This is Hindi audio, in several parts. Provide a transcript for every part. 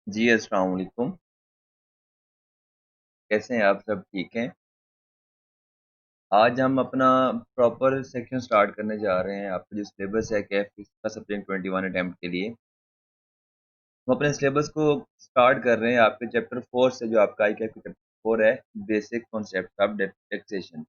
जी, अस्सलाम वालेकुम। कैसे हैं आप? सब ठीक हैं? आज हम अपना प्रॉपर सेक्शन स्टार्ट करने जा रहे हैं। आपका जो सिलेबस है कैफ का सब्जेक्ट 21 अटेम्प्ट के लिए। हम अपने सिलेबस को स्टार्ट कर रहे हैं आपके चैप्टर 4 से, जो आपका आई कैफ का चैप्टर 4 है, बेसिक कॉन्सेप्ट ऑफ टैक्सेशन।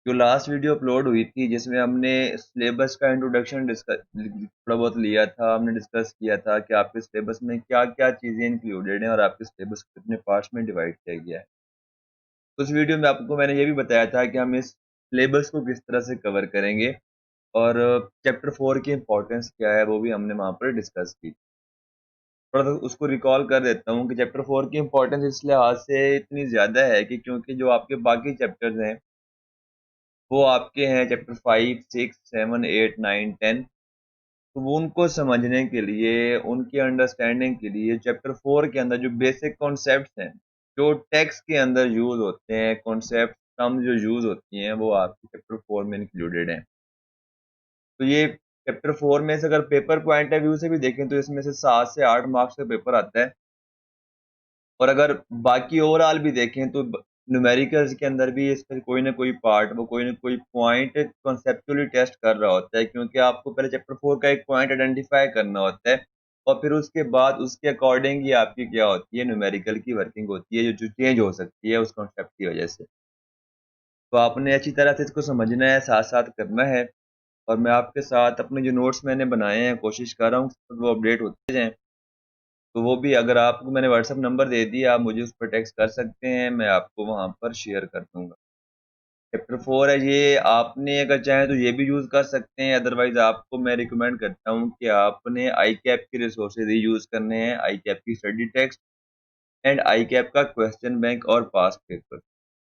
जो लास्ट वीडियो अपलोड हुई थी जिसमें हमने सिलेबस का इंट्रोडक्शन डिस्कस थोड़ा बहुत लिया था, हमने डिस्कस किया था कि आपके सिलेबस में क्या-क्या चीज़ें इंक्लूडेड हैं और आपके सिलेबस को कितने पार्ट्स में डिवाइड किया गया है। उस वीडियो में आपको मैंने ये भी बताया था कि हम इस सिलेबस को किस तरह से कवर करेंगे और चैप्टर 4 की इम्पोर्टेंस क्या है वो भी हमने वहाँ पर डिस्कस की। थोड़ा सा उसको रिकॉल कर देता हूँ कि चैप्टर 4 की इम्पोर्टेंस इस लिहाज से इतनी ज़्यादा है कि क्योंकि जो आपके बाकी चैप्टर्स हैं वो आपके हैं चैप्टर 5, 6, 7, 8, 9, 10। तो वो उनको समझने के लिए, उनकी अंडरस्टैंडिंग के लिए चैप्टर 4 के अंदर जो बेसिक कॉन्सेप्ट्स हैं, जो टेक्स्ट के अंदर यूज़ होते हैं, कॉन्सेप्ट टर्म जो यूज़ होती हैं, वो आपके चैप्टर 4 में इंक्लूडेड हैं। तो ये चैप्टर 4 में से अगर पेपर पॉइंट ऑफ व्यू से भी देखें तो इसमें से 7 से 8 मार्क्स का पेपर आता है। और अगर बाकी ओवरऑल भी देखें तो न्यूमेरिकल्स के अंदर भी इसका कोई ना कोई पार्ट, वो कोई ना कोई पॉइंट कॉन्सेप्चुअली टेस्ट कर रहा होता है, क्योंकि आपको पहले चैप्टर 4 का एक पॉइंट आइडेंटिफाई करना होता है और फिर उसके बाद उसके अकॉर्डिंग ही आपकी क्या होती है, न्यूमेरिकल की वर्किंग होती है, जो चेंज हो सकती है उस कॉन्सेप्ट की वजह से। तो आपने अच्छी तरह से इसको समझना है, साथ साथ करना है। और मैं आपके साथ अपने जो नोट्स मैंने बनाए हैं कोशिश कर रहा हूँ वो अपडेट होते जाएं। तो वो भी अगर आपको मैंने व्हाट्सएप नंबर दे दिया, आप मुझे उस पर टेक्स्ट कर सकते हैं, मैं आपको वहाँ पर शेयर कर दूँगा। चैप्टर 4 है ये, आपने अगर चाहें तो ये भी यूज़ कर सकते हैं, अदरवाइज़ आपको मैं रिकमेंड करता हूँ कि आपने आईकैप की रिसोर्सेज़ ही यूज़ करने हैं, आईकैप की स्टडी टेक्स्ट एंड आईकैप का क्वेश्चन बैंक और पास्ट पेपर।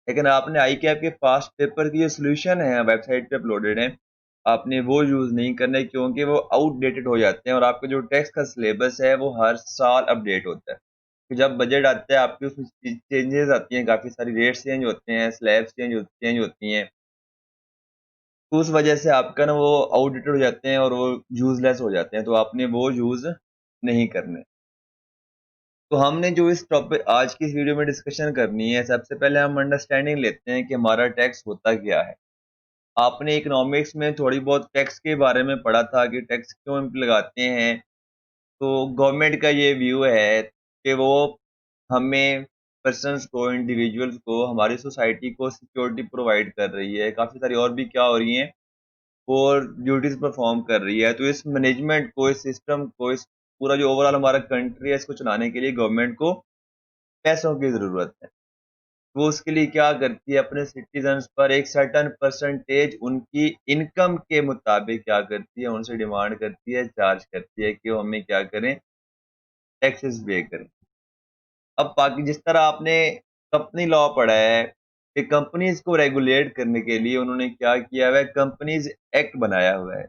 लेकिन आपने आईकैप के पास्ट पेपर की जो सॉल्यूशन है वेबसाइट पे अपलोडेड हैं, आपने वो यूज़ नहीं करने, क्योंकि वो आउटडेटेड हो जाते हैं और आपका जो टेक्स्ट का सिलेबस है वो हर साल अपडेट होता है। तो जब बजट आता है आपकी उसमें चेंजेस आती हैं, काफ़ी सारी रेट्स चेंज होते हैं, स्लैब्स चेंज होती हैं। तो उस वजह से आपका ना वो आउटडेटेड हो जाते हैं और वो यूज़लेस हो जाते हैं, तो आपने वो यूज़ नहीं करने। तो हमने जो इस टॉपिक आज की इस वीडियो में डिस्कशन करनी है, सबसे पहले हम अंडरस्टैंडिंग लेते हैं कि हमारा टैक्स होता क्या है। आपने इकोनॉमिक्स में थोड़ी बहुत टैक्स के बारे में पढ़ा था कि टैक्स क्यों लगाते हैं। तो गवर्नमेंट का ये व्यू है कि वो हमें पर्सन्स को, इंडिविजुअल्स को, हमारी सोसाइटी को सिक्योरिटी प्रोवाइड कर रही है। काफ़ी सारी और भी क्या हो रही हैं, और ड्यूटीज़ परफॉर्म कर रही है। तो इस मैनेजमेंट को, इस सिस्टम को, इस पूरा जो ओवरऑल हमारा कंट्री है, इसको चलाने के लिए गवर्नमेंट को पैसों की ज़रूरत है। वो उसके लिए क्या करती है, अपने सिटीजन्स पर एक सर्टेन परसेंटेज उनकी इनकम के मुताबिक क्या करती है, उनसे डिमांड करती है, चार्ज करती है कि वो हमें क्या करें, टैक्सेस पे करें। अब बाकी जिस तरह आपने कंपनी लॉ पढ़ा है कि कंपनीज को रेगुलेट करने के लिए उन्होंने क्या किया हुआ है, कंपनीज एक्ट बनाया हुआ है।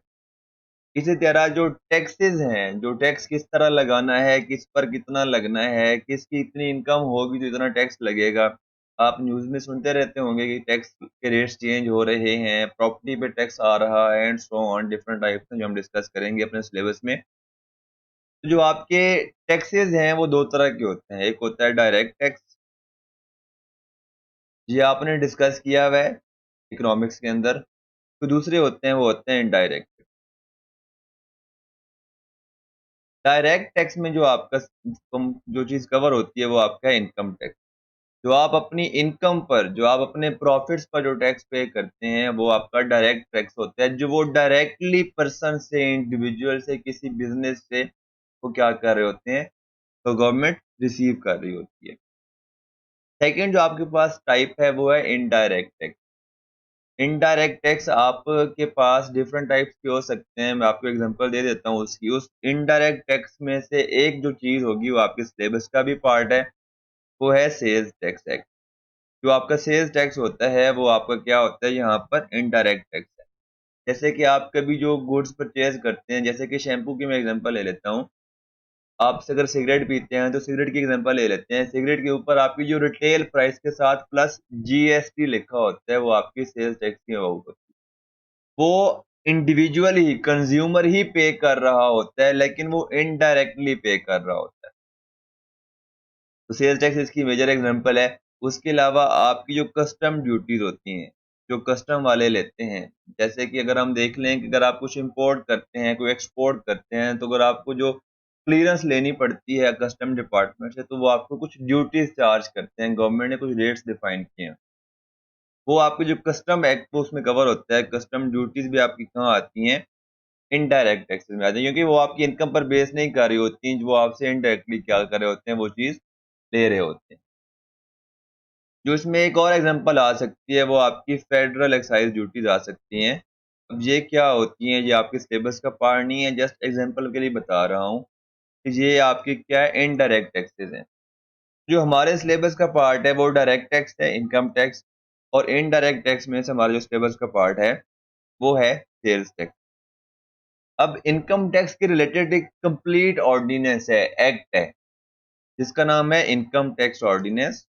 इसी तरह जो टैक्सेस हैं, जो टैक्स किस तरह लगाना है, किस पर कितना लगना है, किसकी इतनी इनकम होगी तो इतना टैक्स लगेगा। आप न्यूज़ में सुनते रहते होंगे कि टैक्स के रेट्स चेंज हो रहे हैं, प्रॉपर्टी पे टैक्स आ रहा है and so on, different types हैं जो हम डिस्कस करेंगे अपने सिलेबस में। तो जो आपके टैक्सेस हैं वो 2 तरह के होते हैं, एक होता है डायरेक्ट टैक्स, ये आपने डिस्कस किया हुआ है इकोनॉमिक्स के अंदर। तो दूसरे होते हैं, वो होते हैं इनडायरेक्ट। डायरेक्ट टैक्स में जो आपका जो चीज़ कवर होती है वो आपका है इनकम टैक्स। जो आप अपनी इनकम पर, जो आप अपने प्रॉफिट्स पर जो टैक्स पे करते हैं वो आपका डायरेक्ट टैक्स होता है, जो वो डायरेक्टली पर्सन से, इंडिविजुअल से, किसी बिज़नेस से वो क्या कर रहे होते हैं, तो गवर्नमेंट रिसीव कर रही होती है। सेकंड जो आपके पास टाइप है वो है इनडायरेक्ट टैक्स। इनडायरेक्ट टैक्स आपके पास डिफरेंट टाइप्स के हो सकते हैं, मैं आपको एग्जांपल दे देता हूँ उसकी। उस इनडायरेक्ट टैक्स में से एक जो चीज़ होगी वो आपके सिलेबस का भी पार्ट है, वो है सेल्स टैक्स एक्ट। जो आपका सेल्स टैक्स होता है वो आपका क्या होता है, यहाँ पर इनडायरेक्ट टैक्स है। जैसे कि आप कभी जो गुड्स परचेज़ करते हैं, जैसे कि शैम्पू की मैं एग्जांपल ले लेता हूँ। आप अगर सिगरेट पीते हैं तो सिगरेट की एग्जांपल ले लेते हैं। सिगरेट के ऊपर आपकी जो रिटेल प्राइस के साथ प्लस जीएसटी लिखा होता है, वो आपकी सेल्स टैक्स की अमाउंट होती है। वो इंडिविजुअल ही, कंज्यूमर ही पे कर रहा होता है, लेकिन वो इनडायरेक्टली पे कर रहा होता है। तो सेल्स टैक्स इसकी मेजर एग्जांपल है। उसके अलावा आपकी जो कस्टम ड्यूटीज होती हैं, जो कस्टम वाले लेते हैं, जैसे कि अगर हम देख लें कि अगर आप कुछ इंपोर्ट करते हैं, कोई एक्सपोर्ट करते हैं, तो अगर आपको जो क्लियरेंस लेनी पड़ती है कस्टम डिपार्टमेंट से, तो वो आपको कुछ ड्यूटीज चार्ज करते हैं। गवर्नमेंट ने कुछ रेट्स डिफाइन किए हैं, वो आपके जो कस्टम एक्ट वो उसमें कवर होता है। कस्टम ड्यूटीज भी आपकी कहाँ आती हैं? इनडायरेक्ट टैक्सेस में आती है, क्योंकि वो आपकी इनकम पर बेस नहीं कर रही होती हैं, वो आपसे इनडायरेक्टली क्या कर रहे होते हैं, वो चीज़ ले रहे होते हैं। जो इसमें एक और एग्जांपल आ सकती है, वो आपकी फेडरल एक्साइज ड्यूटीज आ सकती हैं। अब ये क्या होती हैं? ये आपके सिलेबस का पार्ट नहीं है, जस्ट एग्जांपल के लिए बता रहा हूँ कि ये आपके क्या है, इनडायरेक्ट टैक्सेस हैं। जो हमारे सिलेबस का पार्ट है वो डायरेक्ट टैक्स है, इनकम टैक्स, और इनडायरेक्ट टैक्स में से हमारा जो सिलेबस का पार्ट है वो है सेल्स टैक्स। अब इनकम टैक्स के रिलेटेड एक कंप्लीट ऑर्डिनेंस है, एक्ट है, जिसका नाम है इनकम टैक्स ऑर्डिनेंस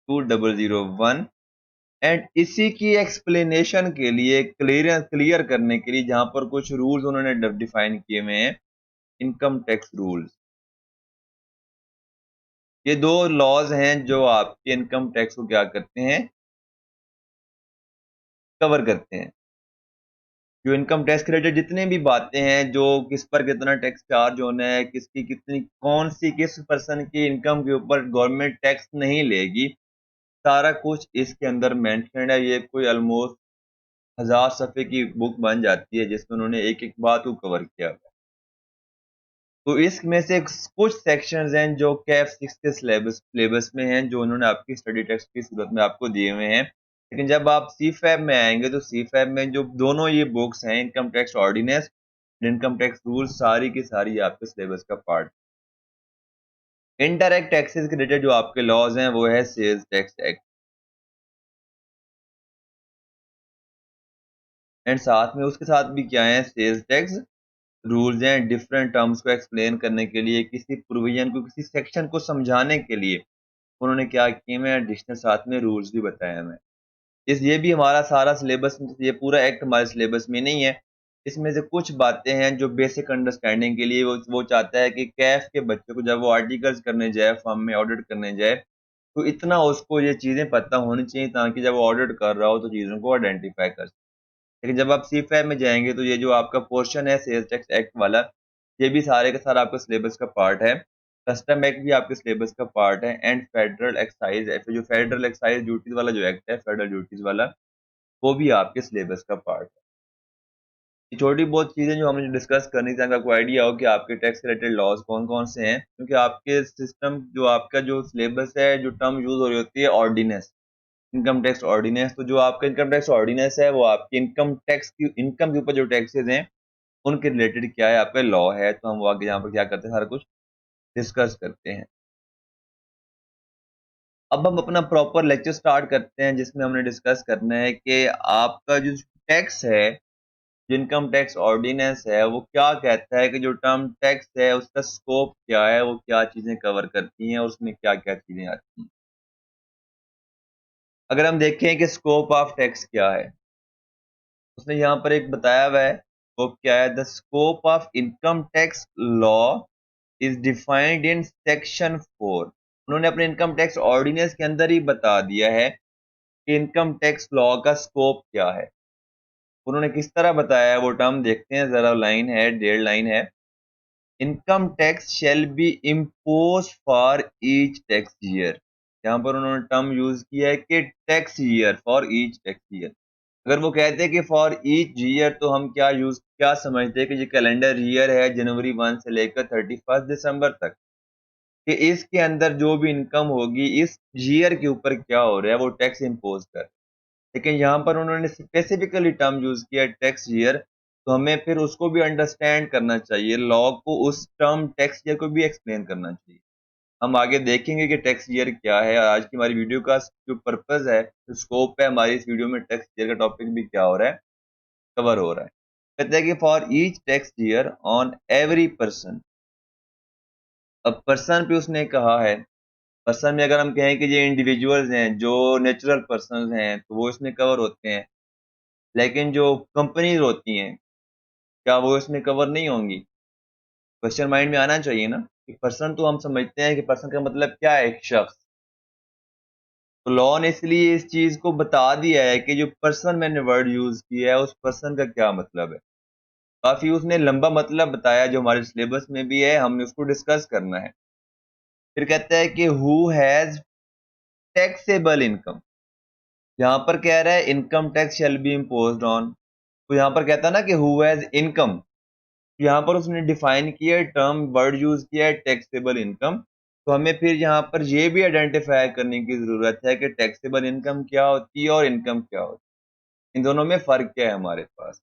2001। एंड इसी की एक्सप्लेनेशन के लिए, क्लियर करने के लिए, जहां पर कुछ रूल्स उन्होंने डिफाइन किए हुए हैं, इनकम टैक्स रूल्स। ये दो लॉज हैं जो आपके इनकम टैक्स को क्या करते हैं, कवर करते हैं। जो इनकम टैक्स के रिलेटेड जितने भी बातें हैं, जो किस पर कितना टैक्स चार्ज होना है, किसकी कितनी, कौन सी किस पर्सन की इनकम के ऊपर गवर्नमेंट टैक्स नहीं लेगी, सारा कुछ इसके अंदर मेंशन्ड है। ये कोई ऑलमोस्ट 1000 सफ़े की बुक बन जाती है, जिसमें उन्होंने एक एक बात को कवर किया हुआ है। तो इसमें से कुछ सेक्शंस हैं जो कैफ 6 के सिलेबस में हैं, जो उन्होंने आपकी स्टडी टेक्स्ट की सूरत में आपको दिए हुए हैं। लेकिन जब आप सी फैब में आएंगे, तो सी फैब में जो दोनों ये बुक्स हैं, income tax ordinance, income tax rule, सारी की सारी आपके सिलेबस का पार्ट। इनडायरेक्ट टैक्सेस के रिलेटेड जो आपके लॉज हैं वो है सेल्स टैक्स एक्ट, एंड साथ में उसके साथ भी क्या है, सेल्स टैक्स रूल्स हैं। डिफरेंट टर्म्स को एक्सप्लेन करने के लिए, किसी प्रोविजन को, किसी सेक्शन को समझाने के लिए उन्होंने क्या किए हैं, एडिशनल साथ में रूल्स भी बताए हमें। इस ये भी हमारा सारा सिलेबस, ये पूरा एक्ट हमारे सिलेबस में नहीं है। इसमें से कुछ बातें हैं जो बेसिक अंडरस्टैंडिंग के लिए वो चाहता है कि कैफ के बच्चे को जब वो आर्टिकल्स करने जाए, फर्म में ऑडिट करने जाए, तो इतना उसको ये चीज़ें पता होनी चाहिए, ताकि जब वो ऑडिट कर रहा हो तो चीज़ों को आइडेंटिफाई कर सके। लेकिन जब आप सी फैब में जाएंगे, तो ये जो आपका पोर्शन है सेल्स टैक्स एक्ट वाला, ये भी सारे का सारा आपका सिलेबस का पार्ट है। कस्टम एक्ट भी आपके सिलेबस का पार्ट है, एंड फेडरल एक्साइज एक्ट, जो फेडरल एक्साइज ड्यूटीज वाला जो एक्ट है, फेडरल ड्यूटीज वाला, वो भी आपके सिलेबस का पार्ट है। ये छोटी बहुत चीज़ें जो हमने डिस्कस करनी थी, आपको आइडिया हो कि आपके टैक्स रिलेटेड लॉज कौन कौन से हैं, क्योंकि आपके सिस्टम, जो आपका जो सिलेबस है, जो टर्म यूज हो रही होती है ऑर्डिनेंस, इनकम टैक्स ऑर्डिनेंस। तो जो आपका इनकम टैक्स ऑर्डिनेंस है, वो आपकी इनकम टैक्स की, इनकम के ऊपर जो टैक्सेस हैं उनके रिलेटेड क्या है, आपका लॉ है। तो हम वो आगे यहाँ पर क्या करते हैं, सारा कुछ डिस्कस करते हैं। अब हम अपना प्रॉपर लेक्चर स्टार्ट करते हैं, जिसमें हमने डिस्कस करना है कि आपका जो टैक्स है, जो इनकम टैक्स ऑर्डिनेंस है, वो क्या कहता है कि जो टर्म टैक्स है उसका स्कोप क्या है, वो क्या चीज़ें कवर करती हैं, और उसमें क्या क्या चीज़ें आती हैं। अगर हम देखें कि स्कोप ऑफ टैक्स क्या है, उसने यहाँ पर एक बताया हुआ है, वो क्या है, the scope of income tax law is defined in section 4। उन्होंने अपने इनकम टैक्स ऑर्डिनेंस के अंदर ही बता दिया है कि इनकम टैक्स लॉ का स्कोप क्या है। उन्होंने किस तरह बताया है, वो टर्म देखते हैं जरा, लाइन है, 1.5 लाइन है। Income tax shall be impose for each tax year. यहाँ पर उन्होंने टर्म यूज किया है कि tax year, for each tax year. अगर वो कहते हैं कि फॉर ईच ईयर, तो हम क्या समझते हैं कि ये कैलेंडर ईयर है, जनवरी 1 से लेकर 31 दिसंबर तक, कि इसके अंदर जो भी इनकम होगी, इस ईयर के ऊपर क्या हो रहा है, वो टैक्स इम्पोज कर। लेकिन यहाँ पर उन्होंने स्पेसिफिकली टर्म यूज किया टैक्स ईयर, तो हमें फिर उसको भी अंडरस्टैंड करना चाहिए, लॉ को उस टर्म टैक्स ईयर को भी एक्सप्लेन करना चाहिए। हम आगे देखेंगे कि टैक्स ईयर क्या है। आज की हमारी वीडियो का जो पर्पज है, जो स्कोप है हमारी इस वीडियो में, टैक्स ईयर का टॉपिक भी क्या हो रहा है, कवर हो रहा है। कहते हैं कि for each tax year on every person. अब पर्सन पे उसने कहा है, पर्सन में अगर हम कहें कि ये इंडिविजुअल्स हैं, जो नेचुरल पर्सन हैं, तो वो इसमें कवर होते हैं। लेकिन जो कंपनीज होती हैं, क्या वो इसमें कवर नहीं होंगी? क्वेश्चन माइंड में आना चाहिए ना कि पर्सन तो हम समझते हैं कि पर्सन का मतलब क्या है, एक शख्स। तो लॉ ने इसलिए इस चीज को बता दिया है कि जो पर्सन मैंने वर्ड यूज किया है उस पर्सन का क्या मतलब है। काफी उसने लंबा मतलब बताया जो हमारे सिलेबस में भी है, हमने उसको डिस्कस करना है। फिर कहता है कि हु हैज टैक्सेबल इनकम। यहाँ पर कह रहा है income tax shall be imposed on. तो यहाँ पर कहता है ना कि हु हैज इनकम, यहाँ पर उसने डिफाइन किया है, टर्म वर्ड यूज किया है टैक्सेबल इनकम। तो हमें फिर यहाँ पर ये भी आइडेंटिफाई करने की जरूरत है कि टैक्सेबल इनकम क्या होती है और इनकम क्या होती है, इन दोनों में फर्क क्या है हमारे पास।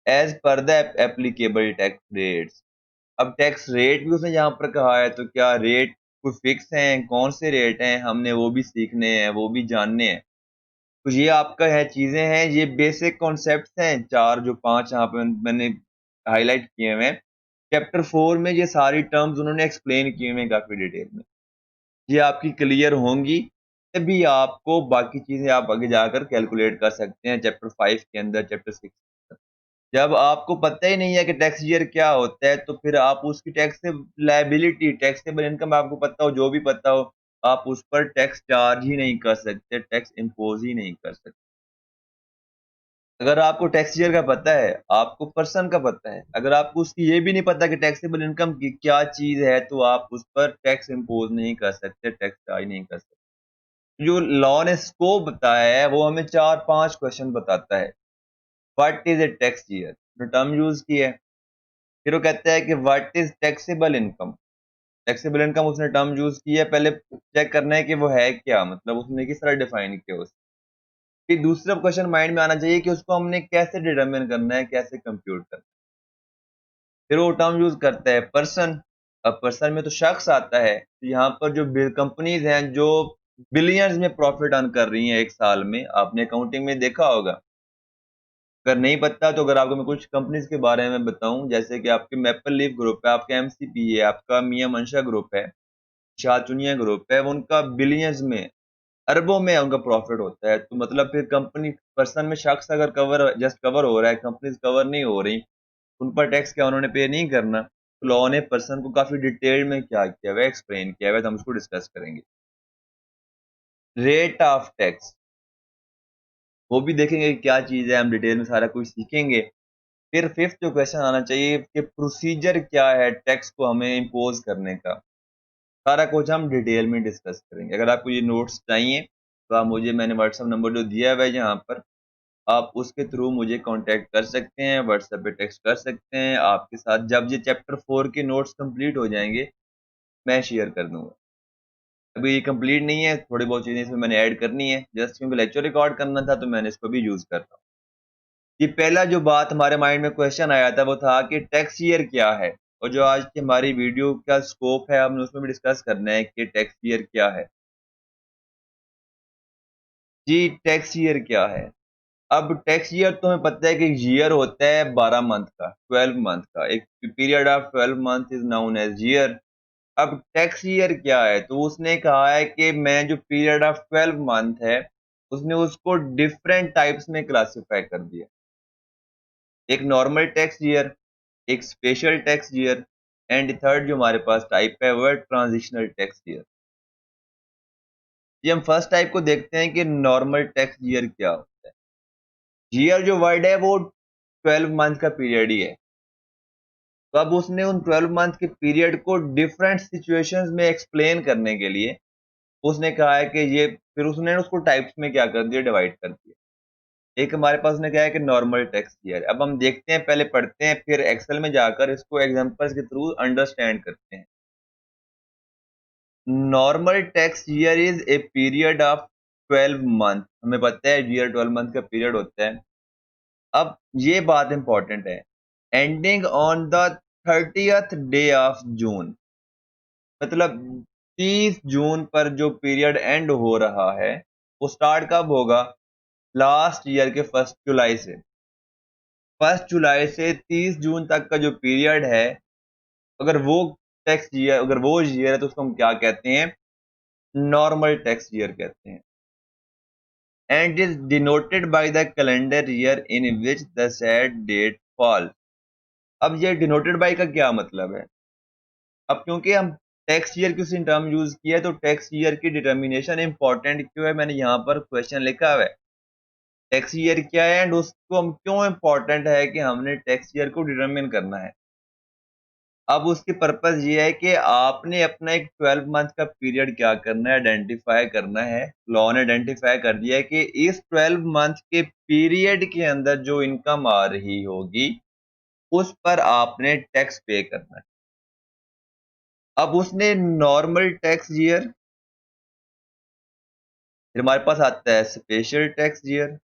As per the applicable tax rates. अब टैक्स रेट भी उसने यहाँ पर कहा है, तो क्या रेट कोई फिक्स हैं, कौन से रेट हैं, हमने वो भी सीखने हैं, वो भी जानने हैं। तो ये आपका है चीजें हैं, ये बेसिक कॉन्सेप्ट्स हैं, चार जो पांच यहाँ पे मैंने हाईलाइट किए हुए हैं। चैप्टर 4 में ये सारी टर्म्स उन्होंने एक्सप्लेन किए हुए हैं काफी डिटेल में। ये आपकी क्लियर होंगी तभी आपको बाकी चीजें आप आगे जाकर कैलकुलेट कर सकते हैं चैप्टर 5 के अंदर, चैप्टर 6। जब आपको पता ही नहीं है कि टैक्स ईयर क्या होता है, तो फिर आप उसकी टैक्स लायबिलिटी, टैक्सेबल इनकम आपको पता हो, जो भी पता हो, आप उस पर टैक्स चार्ज ही नहीं कर सकते, टैक्स इम्पोज ही नहीं कर सकते। अगर आपको टैक्स ईयर का पता है, आपको पर्सन का पता है, अगर आपको उसकी ये भी नहीं पता कि टैक्सेबल इनकम की क्या चीज है, तो आप उस पर टैक्स इम्पोज नहीं कर सकते, टैक्स चार्ज नहीं कर सकते। जो लॉ ने स्कोप बताया है वो हमें 4-5 क्वेश्चन बताता है। What is a tax year, जो टर्म यूज की है। फिर वो कहता है कि what is taxable income. Taxable income उसने टर्म यूज की है, पहले चेक करना है कि वो है क्या, मतलब उसने किस तरह डिफाइन किया उसे। फिर दूसरा क्वेश्चन माइंड में आना चाहिए कि उसको हमने कैसे डिटरमिन करना है, कैसे कंप्यूट करना है। फिर वो टर्म यूज करता है पर्सन। अब पर्सन में तो शख्स आता है, तो यहाँ पर जो कंपनीज हैं जो बिलियंस में प्रॉफिट अर्न कर रही हैं एक साल में, आपने अकाउंटिंग में देखा होगा। अगर नहीं पता तो अगर आपको मैं कुछ कंपनीज के बारे में बताऊं, जैसे कि आपके मैपल लीफ ग्रुप है, आपका एमसीपी है, आपका मियां मंशा ग्रुप है, शाहचुनिया ग्रुप है, वो उनका बिलियंस में, अरबों में उनका प्रॉफिट होता है। तो मतलब फिर कंपनी पर्सन में शख्स अगर कवर जस्ट कवर हो रहा है, कंपनीज कवर नहीं हो रही, उन पर टैक्स क्या उन्होंने पे नहीं करना। तो लॉ ने पर्सन को काफी डिटेल में क्या किया हुआ है, एक्सप्लेन किया हुआ है, तो हम उसको डिस्कस करेंगे। रेट ऑफ टैक्स, वो भी देखेंगे कि क्या चीज है, हम डिटेल में सारा कुछ सीखेंगे। फिर फिफ्थ जो क्वेश्चन आना चाहिए कि प्रोसीजर क्या है टैक्स को हमें इम्पोज करने का, सारा कुछ हम डिटेल में डिस्कस करेंगे। अगर आपको ये नोट्स चाहिए तो आप मुझे, मैंने व्हाट्सअप नंबर जो दिया हुआ है यहाँ पर, आप उसके थ्रू मुझे कांटेक्ट कर सकते हैं, व्हाट्सएप पे टेक्स्ट कर सकते हैं। आपके साथ जब ये चैप्टर 4 के नोट्स कंप्लीट हो जाएंगे, मैं शेयर कर दूंगा। अभी ये कंप्लीट नहीं है, थोड़ी बहुत चीज़ें इसमें मैंने ऐड करनी है, जस्ट क्योंकि लेक्चर रिकॉर्ड करना था तो मैंने इसको भी यूज़ कर रहा हूँ। ये पहला जो बात हमारे माइंड में क्वेश्चन आया था वो था कि टैक्स ईयर क्या है, और जो आज की हमारी वीडियो का स्कोप है हमने उसमें भी डिस्कस करना है कि टैक्स ईयर क्या है। जी, टैक्स ईयर क्या है। अब टैक्स ईयर तो हमें पता है कि ईयर होता है 12 मंथ का, 12 मंथ का, एक period of 12 month is known as year. अब टैक्स ईयर क्या है, तो उसने कहा है कि मैं जो पीरियड ऑफ 12 मंथ है, उसने उसको डिफरेंट टाइप्स में क्लासिफाई कर दिया। एक नॉर्मल टैक्स ईयर, एक special tax year, and third जो हमारे पास टाइप है वो है ट्रांजिशनल टैक्स ईयर। ये हम फर्स्ट टाइप को देखते हैं कि नॉर्मल टैक्स ईयर क्या होता है। ईयर जो वर्ड है वो 12 मंथ का पीरियड ही है। तो अब उसने उन 12 मंथ के पीरियड को डिफरेंट सिचुएशंस में एक्सप्लेन करने के लिए उसने कहा है कि ये, फिर उसने उसको टाइप्स में क्या कर दिया, डिवाइड कर दिया। एक हमारे पास उसने क्या है कि नॉर्मल टैक्स ईयर। अब हम देखते हैं, पहले पढ़ते हैं, फिर एक्सेल में जाकर इसको एग्जांपल्स के थ्रू अंडरस्टैंड करते हैं। Normal tax year is a period of 12 month. हमें पता है ईयर 12 मंथ का पीरियड होता है। अब ये बात इंपॉर्टेंट है, ending on the 30th day of June, मतलब 30 जून पर जो पीरियड एंड हो रहा है वो स्टार्ट कब होगा, लास्ट ईयर के 1 जुलाई से। 1 जुलाई से 30 जून तक का जो पीरियड है, अगर वो टैक्स ईयर, अगर वो ईयर है तो उसको हम क्या कहते हैं, नॉर्मल टैक्स ईयर कहते हैं। End is denoted by the calendar year in which the said date fall. अब ये डिनोटेड बाय का क्या मतलब है, अब क्योंकि हम टैक्स ईयर की उसी टर्म यूज किया है, तो टैक्स ईयर की डिटर्मिनेशन इंपॉर्टेंट क्यों है, मैंने यहाँ पर क्वेश्चन लिखा हुआ है। टैक्स ईयर क्या है एंड उसको हम क्यों इंपॉर्टेंट है कि हमने टैक्स ईयर को डिटरमिन करना है। अब उसकी पर्पज ये है कि आपने अपना एक 12 मंथ का पीरियड क्या करना है, आइडेंटिफाई करना है। लॉ ने आइडेंटिफाई कर दिया है कि इस 12 मंथ के पीरियड के अंदर जो इनकम आ रही होगी उस पर आपने टैक्स पे करना है। अब उसने नॉर्मल टैक्स ईयर, फिर हमारे पास आता है स्पेशल टैक्स ईयर।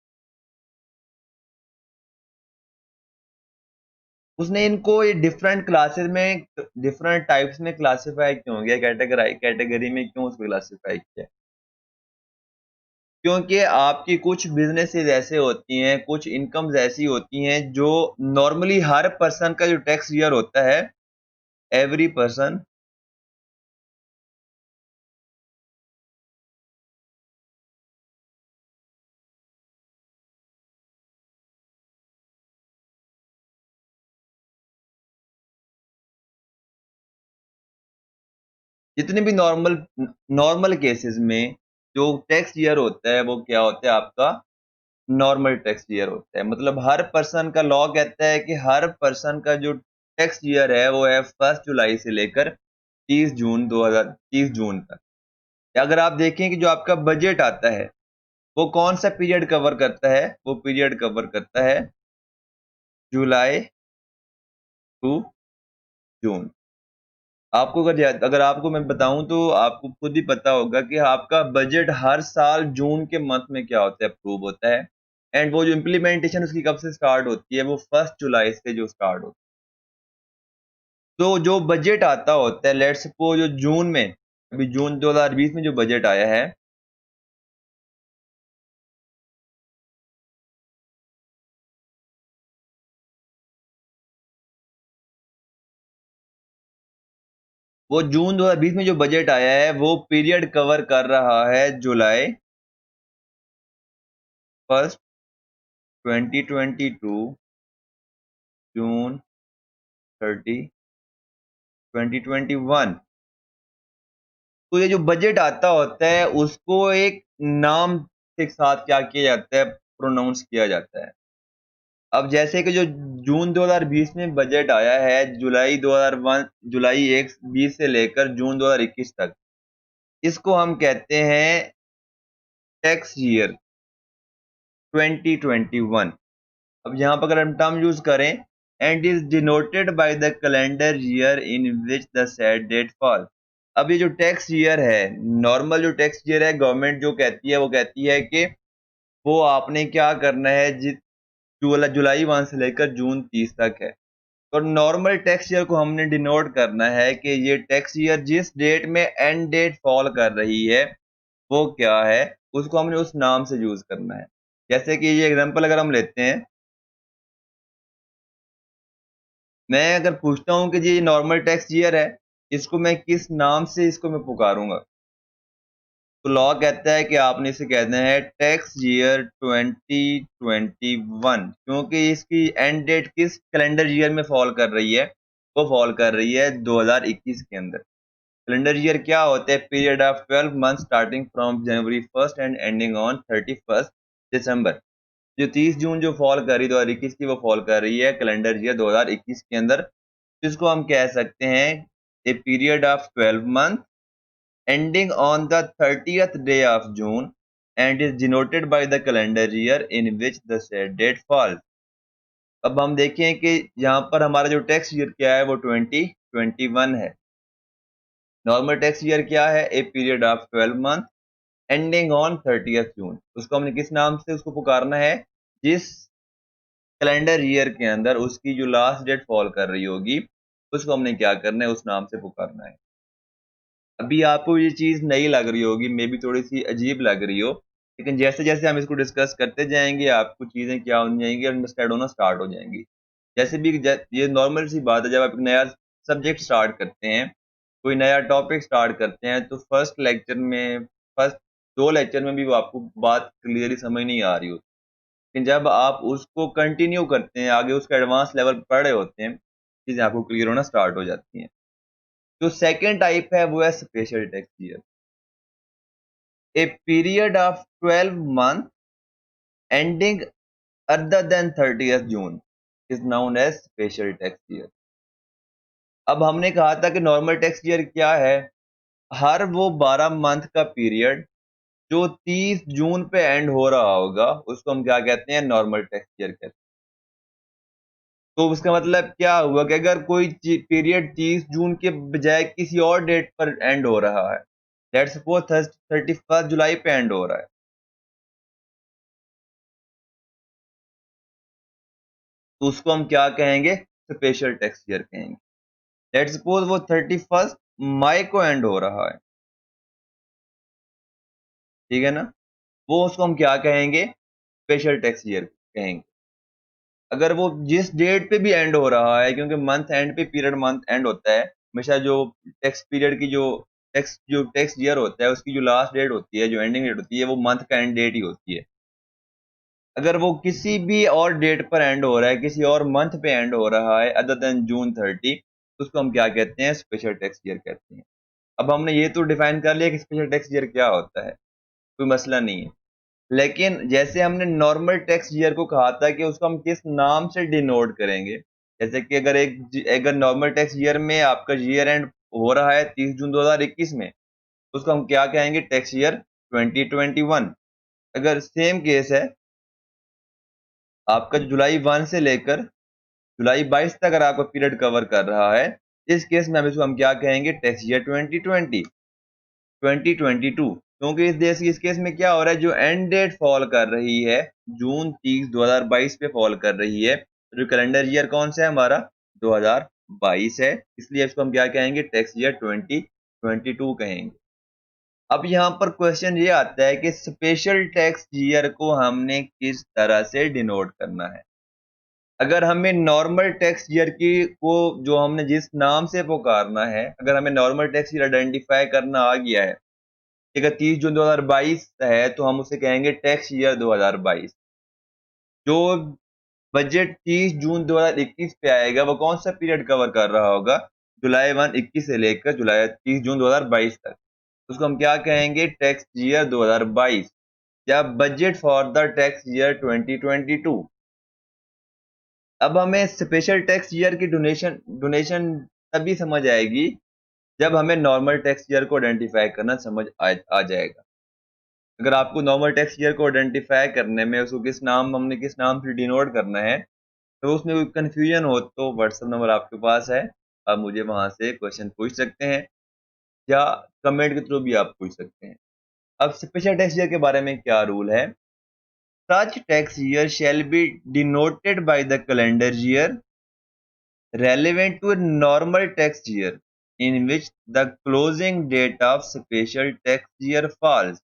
उसने इनको ये डिफरेंट क्लासेस में, डिफरेंट टाइप्स में क्लासिफाई क्यों किया, कैटेगरी में क्यों उसको क्लासिफाई किया। क्योंकि आपकी कुछ बिजनेसेस ऐसे होती हैं, कुछ इनकम्स ऐसी होती हैं जो नॉर्मली हर पर्सन का जो टैक्स ईयर होता है, एवरी पर्सन जितने भी नॉर्मल नॉर्मल केसेस में जो टैक्स ईयर होता है वो क्या होता है आपका, नॉर्मल टैक्स ईयर होता है। मतलब हर पर्सन का, लॉ कहता है कि हर पर्सन का जो टैक्स ईयर है वो है 1 जुलाई से लेकर 30 जून तक। अगर आप देखें कि जो आपका बजट आता है वो कौन सा पीरियड कवर करता है, वो पीरियड कवर करता है जुलाई टू जून। आपको अगर आपको मैं बताऊं तो आपको खुद ही पता होगा कि आपका बजट हर साल जून के मंथ में क्या होता है, अप्रूव होता है। एंड वो जो इम्प्लीमेंटेशन उसकी कब से स्टार्ट होती है, वो 1 जुलाई से जो स्टार्ट होती है। तो जो बजट आता होता है, लेट्स सपोज जो जून में, अभी जून 2020 में जो बजट आया है, वो जून 2020 में जो बजट आया है वो पीरियड कवर कर रहा है जुलाई 1, 2022, जून 30, 2021। तो ये जो बजट आता होता है उसको एक नाम के साथ क्या किया जाता है, प्रोनाउंस किया जाता है। अब जैसे कि जो जून 2020 में बजट आया है, जुलाई 1 20 से लेकर जून 2021 तक, इसको हम कहते हैं टैक्स ईयर 2021। अब यहाँ पर अगर हम टर्म यूज करें, end is denoted by the calendar year in which the said date fall. अब ये जो टैक्स ईयर है, नॉर्मल जो टैक्स ईयर है, गवर्नमेंट जो कहती है वो कहती है कि वो आपने क्या करना है, जुलाई 1 से लेकर जून 30 तक है। तो नॉर्मल टैक्स ईयर को हमने डिनोट करना है कि ये टैक्स ईयर जिस डेट में एंड डेट फॉल कर रही है वो क्या है, उसको हमने उस नाम से यूज करना है। जैसे कि ये एग्जांपल अगर हम लेते हैं, मैं अगर पूछता हूँ कि जी ये नॉर्मल टैक्स ईयर है, इसको मैं किस नाम से इसको मैं पुकारूंगा, तो लॉ कहता है कि आपने इसे कहना है टैक्स ईयर 2021, क्योंकि इसकी एंड डेट किस कैलेंडर ईयर में फॉल कर रही है, वो फॉल कर रही है 2021 के अंदर। कैलेंडर ईयर क्या होता है, period of 12 month starting from January 1 and ending on 31 दिसंबर। जो 30 जून जो फॉल कर रही है 2021 की, वो फॉल कर रही है कैलेंडर ईयर 2021 के अंदर। इसको हम कह सकते हैं a period of 12 month ending on the 30th day of June and is denoted by the calendar year in which the said date falls। अब हम देखें कि यहाँ पर हमारा जो टैक्स ईयर क्या है वो 2021 है। नॉर्मल टैक्स ईयर क्या है, a period of 12 month ending on 30th जून। उसको हमने किस नाम से उसको पुकारना है, जिस कैलेंडर ईयर के अंदर उसकी जो लास्ट डेट फॉल कर रही होगी उसको हमने क्या करना है, उस नाम से पुकारना है। अभी आपको ये चीज़ नई लग रही होगी, मे बी थोड़ी-सी अजीब लग रही हो, लेकिन जैसे-जैसे हम इसको डिस्कस करते जाएँगे, आपको चीज़ें क्या हो जाएँगी और अंडरस्टैंड होना स्टार्ट हो जाएँगी। जैसे भी ज ये नॉर्मल सी बात है, जब आप एक नया सब्जेक्ट स्टार्ट करते हैं, कोई नया टॉपिक स्टार्ट करते हैं, तो फर्स्ट 2 लेक्चर में भी वो आपको बात क्लियरली समझ नहीं आ रही होती। लेकिन जब आप उसको कंटिन्यू करते हैं, आगे उसके एडवांस लेवल पे पढ़ रहे होते हैं, चीज़ें आपको क्लियर होना स्टार्ट हो जाती हैं। जो सेकेंड टाइप है वो है special tax year. A period of 12 month ending other than 30th June is known as special tax year। अब हमने कहा था कि नॉर्मल टैक्स ईयर क्या है? हर वो 12 मंथ का पीरियड जो 30 जून पे एंड हो रहा होगा उसको हम क्या कहते हैं? नॉर्मल टैक्स ईयर कहते हैं। तो उसका मतलब क्या हुआ कि अगर कोई पीरियड 30 जून के बजाय किसी और डेट पर एंड हो रहा है, लेट्स सपोज 31 जुलाई पे एंड हो रहा है, तो उसको हम क्या कहेंगे? स्पेशल टैक्स ईयर कहेंगे। लेट्स सपोज वो 31 मई को एंड हो रहा है, ठीक है ना? वो उसको हम क्या कहेंगे? स्पेशल टैक्स ईयर कहेंगे। अगर वो जिस डेट पे भी एंड हो रहा है, क्योंकि मंथ एंड पे पीरियड मंथ एंड होता है, हमेशा जो टैक्स पीरियड की जो टैक्स ईयर होता है उसकी जो लास्ट डेट होती है, जो एंडिंग डेट होती है, वो मंथ का एंड डेट ही होती है। अगर वो किसी भी और डेट पर एंड हो रहा है, किसी और मंथ पे एंड हो रहा है अदर देन जून 30, तो उसको हम क्या कहते हैं? स्पेशल टैक्स ईयर कहते हैं। अब हमने ये तो डिफाइन कर लिया कि स्पेशल टैक्स ईयर क्या होता है, कोई मसला नहीं है। लेकिन जैसे हमने नॉर्मल टैक्स ईयर को कहा था कि उसको हम किस नाम से डिनोट करेंगे, जैसे कि अगर नॉर्मल टैक्स ईयर में आपका ईयर एंड हो रहा है 30 जून 2021 में, उसको हम क्या कहेंगे? Tax year 2021। अगर सेम केस है आपका जुलाई 1 से लेकर जुलाई 22 तक अगर आपका पीरियड कवर कर रहा है, इस केस में हम क्या कहेंगे? Tax year 2020 2022। क्योंकि इस केस में क्या हो रहा है, जो एंड डेट फॉल कर रही है जून 30 2022 पे फॉल कर रही है, जो कैलेंडर ईयर कौन सा है हमारा? 2022 है, इसलिए इसको हम क्या कहेंगे? टैक्स ईयर 2022 कहेंगे। अब यहाँ पर क्वेश्चन ये आता है कि स्पेशल टैक्स ईयर को हमने किस तरह से डिनोट करना है? अगर हमें नॉर्मल टैक्स ईयर की को जो हमने जिस नाम से पुकारना है, अगर हमें नॉर्मल टैक्स ईयर आइडेंटिफाई करना आ गया है, अगर 30 जून 2022 है तो हम उसे कहेंगे टैक्स ईयर 2022। जो बजट 30 जून 2021 पे आएगा वो कौन सा पीरियड कवर कर रहा होगा? जुलाई 1 21 से लेकर जुलाई 30 जून 2022 तक। उसको हम क्या कहेंगे? टैक्स ईयर 2022 या budget for the tax year 2022। अब हमें स्पेशल टैक्स ईयर की डोनेशन डोनेशन तभी समझ आएगी जब हमें नॉर्मल टैक्स ईयर को आइडेंटिफाई करना समझ आ जाएगा। अगर आपको नॉर्मल टैक्स ईयर को आइडेंटिफाई करने में उसको हमने किस नाम से डिनोट करना है, तो उसमें कोई कन्फ्यूजन हो तो व्हाट्सएप नंबर आपके पास है, आप मुझे वहाँ से क्वेश्चन पूछ सकते हैं या कमेंट के थ्रू भी आप पूछ सकते हैं। अब स्पेशल टैक्स ईयर के बारे में क्या रूल है? Such tax year shall be denoted by the calendar year relevant to a normal tax year in which the closing date of special tax year falls।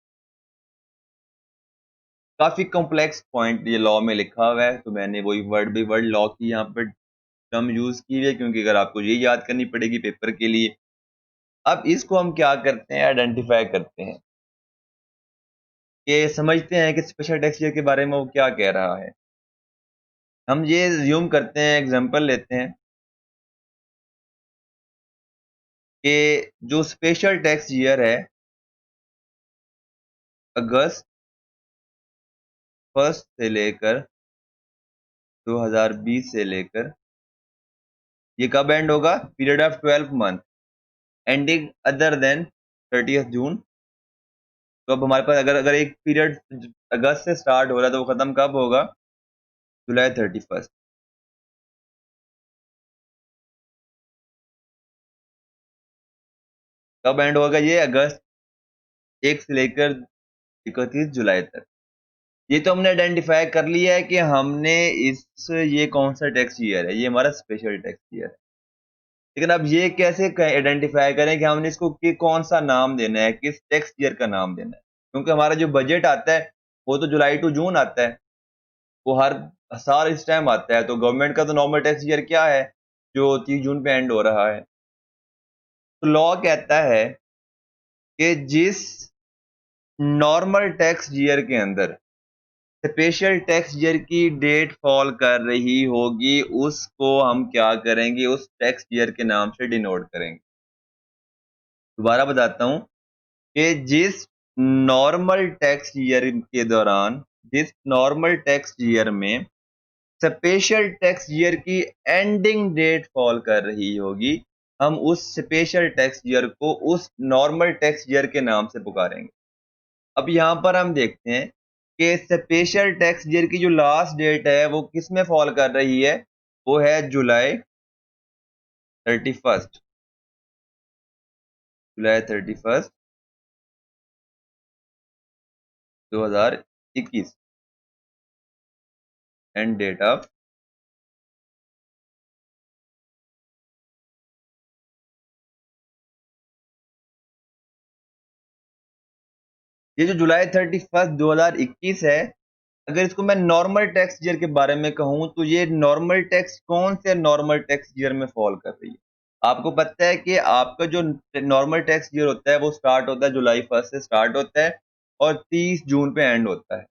काफी कॉम्प्लेक्स पॉइंट ये लॉ में लिखा हुआ है, तो मैंने वही वर्ड बाई वर्ड लॉ की यहाँ पर टर्म यूज की है, क्योंकि अगर आपको ये याद करनी पड़ेगी पेपर के लिए। अब इसको हम क्या करते हैं? आइडेंटिफाई करते हैं कि समझते हैं कि स्पेशल टैक्स ईयर के बारे में वो क्या कह रहा है। हम ये ज्यूम करते हैं, एग्जांपल लेते हैं कि जो स्पेशल टैक्स ईयर है अगस्त 1 से लेकर 2020 से लेकर ये कब एंड होगा? Period of 12 month ending other then 30th जून। तो अब हमारे पास अगर अगर एक पीरियड अगस्त से स्टार्ट हो रहा है तो वो खत्म कब होगा? जुलाई 31। कब एंड होगा ये? अगस्त 1 से लेकर 31 जुलाई तक। ये तो हमने आइडेंटिफाई कर लिया है कि हमने ये कौन सा टैक्स ईयर है, ये हमारा स्पेशल टैक्स ईयर है। लेकिन अब ये कैसे आइडेंटिफाई करें कि हमने इसको कौन सा नाम देना है, किस टैक्स ईयर का नाम देना है? क्योंकि हमारा जो बजट आता है वो तो जुलाई टू जून आता है, वो हर साल इस टाइम आता है। तो गवर्नमेंट का तो नॉर्मल टैक्स ईयर क्या है जो 30 जून पे एंड हो रहा है? तो लॉ कहता है कि जिस नॉर्मल टैक्स ईयर के अंदर स्पेशल टैक्स ईयर की डेट फॉल कर रही होगी उसको हम क्या करेंगे? उस टैक्स ईयर के नाम से डिनोट करेंगे। दोबारा बताता हूं कि नॉर्मल टैक्स ईयर के दौरान जिस नॉर्मल टैक्स ईयर में स्पेशल टैक्स ईयर की एंडिंग डेट फॉल कर रही होगी, हम उस स्पेशल टैक्स ईयर को उस नॉर्मल टैक्स ईयर के नाम से पुकारेंगे। अब यहाँ पर हम देखते हैं कि स्पेशल टैक्स ईयर की जो लास्ट डेट है वो किस में फॉल कर रही है, वो है July 31st। July 31st 2021 end date of ये जो जुलाई 31st 2021 है, अगर इसको मैं नॉर्मल टैक्स ईयर के बारे में कहूं तो ये नॉर्मल टैक्स कौन से नॉर्मल टैक्स ईयर में फॉल कर रही है? आपको पता है कि आपका जो नॉर्मल टैक्स ईयर होता है वो स्टार्ट होता है जुलाई 1 से स्टार्ट होता है और 30 जून पे एंड होता है।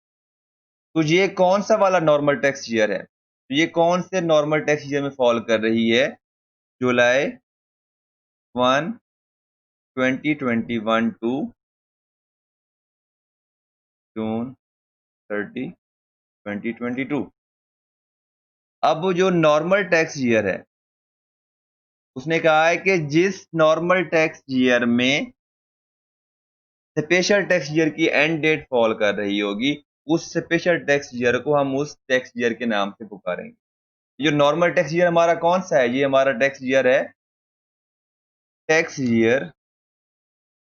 तो ये कौन सा वाला नॉर्मल टैक्स ईयर है? तो ये कौन से नॉर्मल टैक्स ईयर में फॉल कर रही है? जुलाई 1 2021 टू जून 30 2022। अब जो नॉर्मल टैक्स ईयर है उसने कहा है कि जिस नॉर्मल टैक्स ईयर में स्पेशल टैक्स ईयर की एंड डेट फॉल कर रही होगी, उस स्पेशल टैक्स ईयर को हम उस टैक्स ईयर के नाम से पुकारेंगे। जो नॉर्मल टैक्स ईयर हमारा कौन सा है? ये हमारा टैक्स ईयर है टैक्स ईयर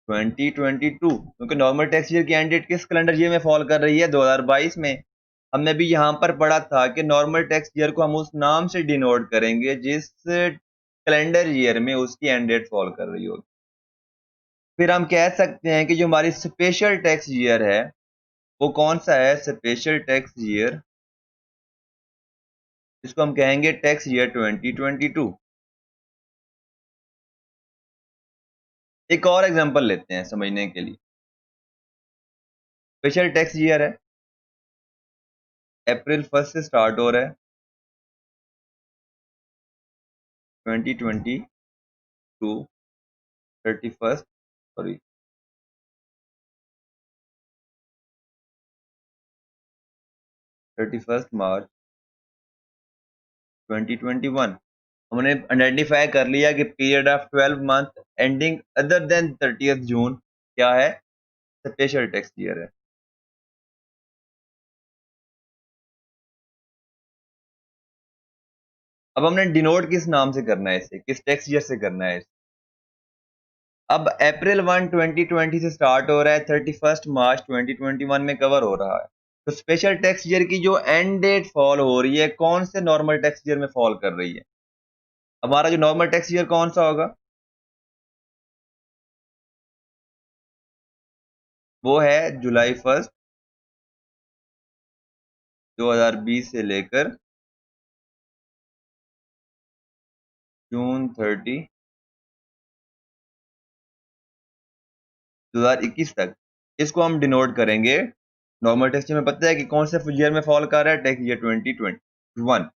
2022, क्योंकि नॉर्मल टैक्स ईयर की एंड डेट किस कैलेंडर ईयर में फॉल कर रही है? 2022 में। हमने भी यहाँ पर पढ़ा था कि नॉर्मल टैक्स ईयर को हम उस नाम से डिनोट करेंगे जिस कैलेंडर ईयर में उसकी एंड डेट फॉल कर रही होगी। फिर हम कह सकते हैं कि जो हमारी स्पेशल टैक्स ईयर है वो कौन सा है? स्पेशल टैक्स ईयर, इसको हम कहेंगे टैक्स ईयर 2022। एक और एग्जांपल लेते हैं समझने के लिए। स्पेशल टैक्स ईयर है, अप्रैल 1 से स्टार्ट हो रहा है 2022 31st, सॉरी 31st मार्च 2021। हमने आइडेंटिफाई कर लिया कि period of 12 month ending other then 30th जून क्या है? स्पेशल टैक्स ईयर है। अब हमने डिनोट किस नाम से करना है इसे? किस टैक्स ईयर से करना है इसे? अब अप्रैल 1 2020 से स्टार्ट हो रहा है, 31st मार्च 2021 में कवर हो रहा है। तो स्पेशल टैक्स ईयर की जो एंड डेट फॉल हो रही है कौन से नॉर्मल टैक्स ईयर में फॉल कर रही है? हमारा जो नॉर्मल टैक्स ईयर कौन सा होगा? वो है जुलाई 1 2020 से लेकर जून 30 2021 तक। इसको हम डिनोट करेंगे नॉर्मल टैक्स ईयर में। पता है कि कौन से ईयर में फॉल कर रहा है? Tax year 2021।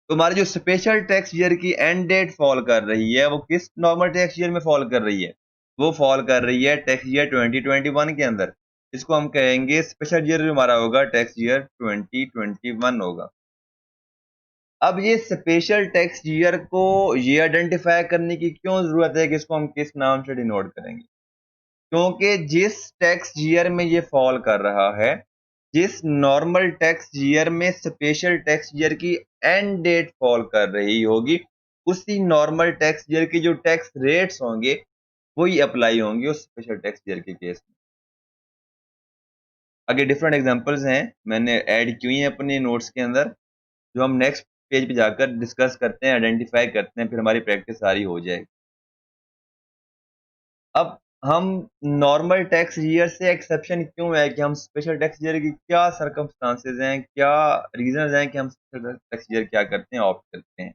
तो हमारी जो स्पेशल टैक्स ईयर की एंड डेट फॉल कर रही है वो किस नॉर्मल टैक्स ईयर में फॉल कर रही है? वो फॉल कर रही है टैक्स ईयर 2021 के अंदर। इसको हम कहेंगे स्पेशल ईयर हमारा होगा टैक्स ईयर 2021 होगा। अब ये स्पेशल टैक्स ईयर को ये आइडेंटिफाई करने की क्यों जरूरत है कि इसको हम किस नाम से डिनोट करेंगे? क्योंकि जिस टैक्स ईयर में ये फॉल कर रहा है, जिस नॉर्मल टैक्स ईयर में स्पेशल टैक्स ईयर की एंड डेट फॉल कर रही होगी, उसी नॉर्मल टैक्स ईयर की जो टैक्स रेट्स होंगे वही अप्लाई होंगे उस स्पेशल टैक्स ईयर के केस में। आगे डिफरेंट एग्जांपल्स हैं, मैंने ऐड की हैं अपने नोट्स के अंदर, जो हम नेक्स्ट पेज पे जाकर डिस्कस करते हैं, आइडेंटिफाई करते हैं, फिर हमारी प्रैक्टिस सारी हो जाएगी। अब हम नॉर्मल टैक्स ईयर से एक्सेप्शन क्यों है कि हम स्पेशल टैक्स ईयर की क्या सर्कमस्टांसेस हैं, क्या रीजंस हैं कि हम स्पेशल टैक्स ईयर क्या करते हैं, ऑप्ट करते हैं?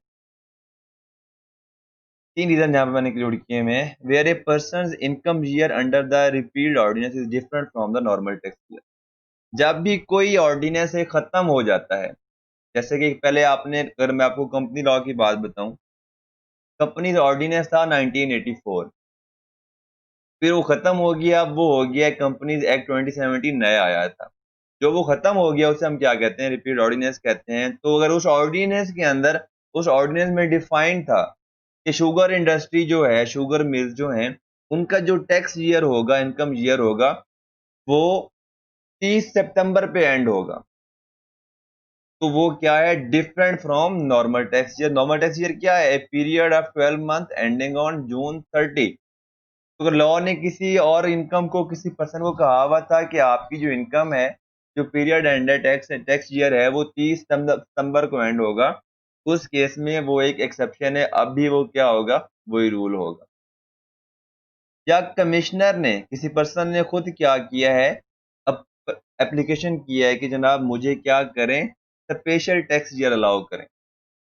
3 रीजन यहाँ पे मैंने इंक्लूड किए हुए हैं। Where a person's income year under the repealed ordinance is different from the normal tax year. जब भी कोई ऑर्डिनेंस खत्म हो जाता है, जैसे कि पहले आपने, अगर मैं आपको कंपनी लॉ की बात बताऊं, कंपनीज ऑर्डिनेंस था 1984, फिर वो खत्म हो गया, अब वो हो गया कंपनीज एक्ट 2017 नया आया था। जो वो खत्म हो गया उसे हम क्या कहते हैं, रिपीट ऑर्डिनेंस कहते हैं। तो अगर उस ऑर्डिनेंस के अंदर, उस ऑर्डिनेंस में डिफाइंड था कि शुगर इंडस्ट्री जो है, शुगर मिल्स जो हैं, उनका जो टैक्स ईयर होगा, इनकम ईयर होगा, वो 30 सितंबर पे एंड होगा। तो वो क्या है, different from normal tax year. Normal tax year क्या है, a period of 12 month ending on June 30। तो अगर लॉ ने किसी और इनकम को, किसी पर्सन को कहा हुआ था कि आपकी जो इनकम है, जो पीरियड एंड है, टैक्स ईयर है, वो 30 सितंबर को एंड होगा, उस केस में वो एक एक्सेप्शन है, अब भी वो क्या होगा, वही रूल होगा। या कमिश्नर ने, किसी पर्सन ने खुद क्या किया है, अब एप्लीकेशन किया है कि जनाब मुझे क्या करें, स्पेशल टैक्स ईयर अलाउ करें,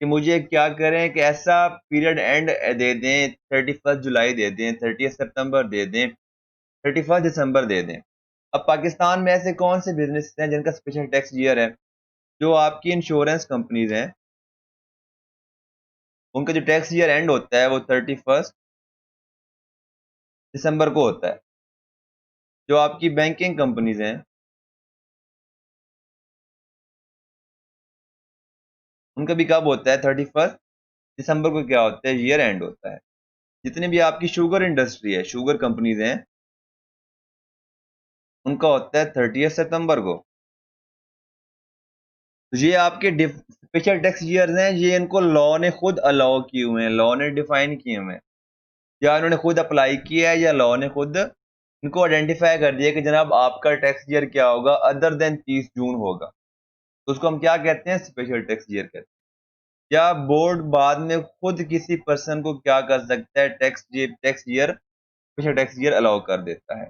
कि मुझे क्या करें कि ऐसा पीरियड एंड दे दें, 31 जुलाई दे दें, 30 सितंबर दे दें, 31 दिसंबर दे दें। अब पाकिस्तान में ऐसे कौन से बिजनेस हैं जिनका स्पेशल टैक्स ईयर है? जो आपकी इंश्योरेंस कंपनीज हैं, उनका जो टैक्स ईयर एंड होता है वो 31 दिसंबर को होता है। जो आपकी बैंकिंग कंपनीज हैं, उनका भी कब होता है, 31 दिसंबर को क्या होता है, ईयर एंड होता है। जितनी भी आपकी शुगर इंडस्ट्री है, शुगर कंपनीज हैं, उनका होता है 30 सितंबर को। तो ये आपके स्पेशल टैक्स ईयर्स हैं, ये इनको लॉ ने खुद अलाउ किए हुए हैं, लॉ ने डिफाइन किए हुए हैं, या इन्होंने खुद अप्लाई किया है, या लॉ ने खुद इनको आइडेंटिफाई कर दिया कि जनाब आपका टैक्स ईयर क्या होगा, अदर देन 30 जून होगा। तो उसको हम क्या कहते हैं, स्पेशल टैक्स ईयर कहते हैं। या बोर्ड बाद में खुद किसी पर्सन को क्या कर सकता है, tax year, special tax year allow कर देता है।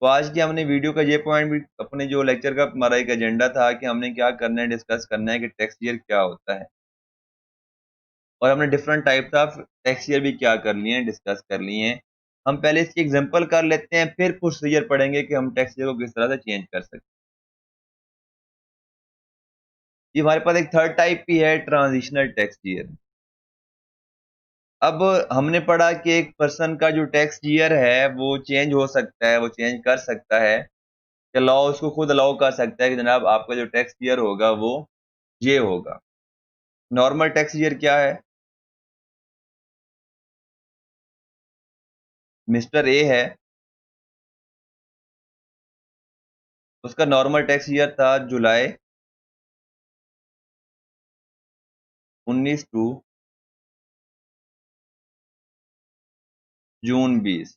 तो आज की हमने वीडियो का ये पॉइंट भी, अपने जो लेक्चर का हमारा एक एजेंडा था कि हमने क्या करना है, डिस्कस करना है कि टैक्स ईयर क्या होता है, और हमने different types of tax year भी क्या कर लिए हैं, डिस्कस कर लिए हैं। हम पहले इसकी एग्जांपल कर लेते हैं, फिर प्रोसीजर पढ़ेंगे कि हम टैक्स ईयर को किस तरह से चेंज कर सकते हैं। ये हमारे पास एक थर्ड टाइप भी है, ट्रांजिशनल टैक्स ईयर। अब हमने पढ़ा कि एक पर्सन का जो टैक्स ईयर है वो चेंज हो सकता है, वो चेंज कर सकता है, या लॉ उसको खुद अलाउ कर सकता है कि जनाब आपका जो टैक्स ईयर होगा वो ये होगा। नॉर्मल टैक्स ईयर क्या है? मिस्टर ए है, उसका नॉर्मल टैक्स ईयर था जुलाई 19 टू जून 20।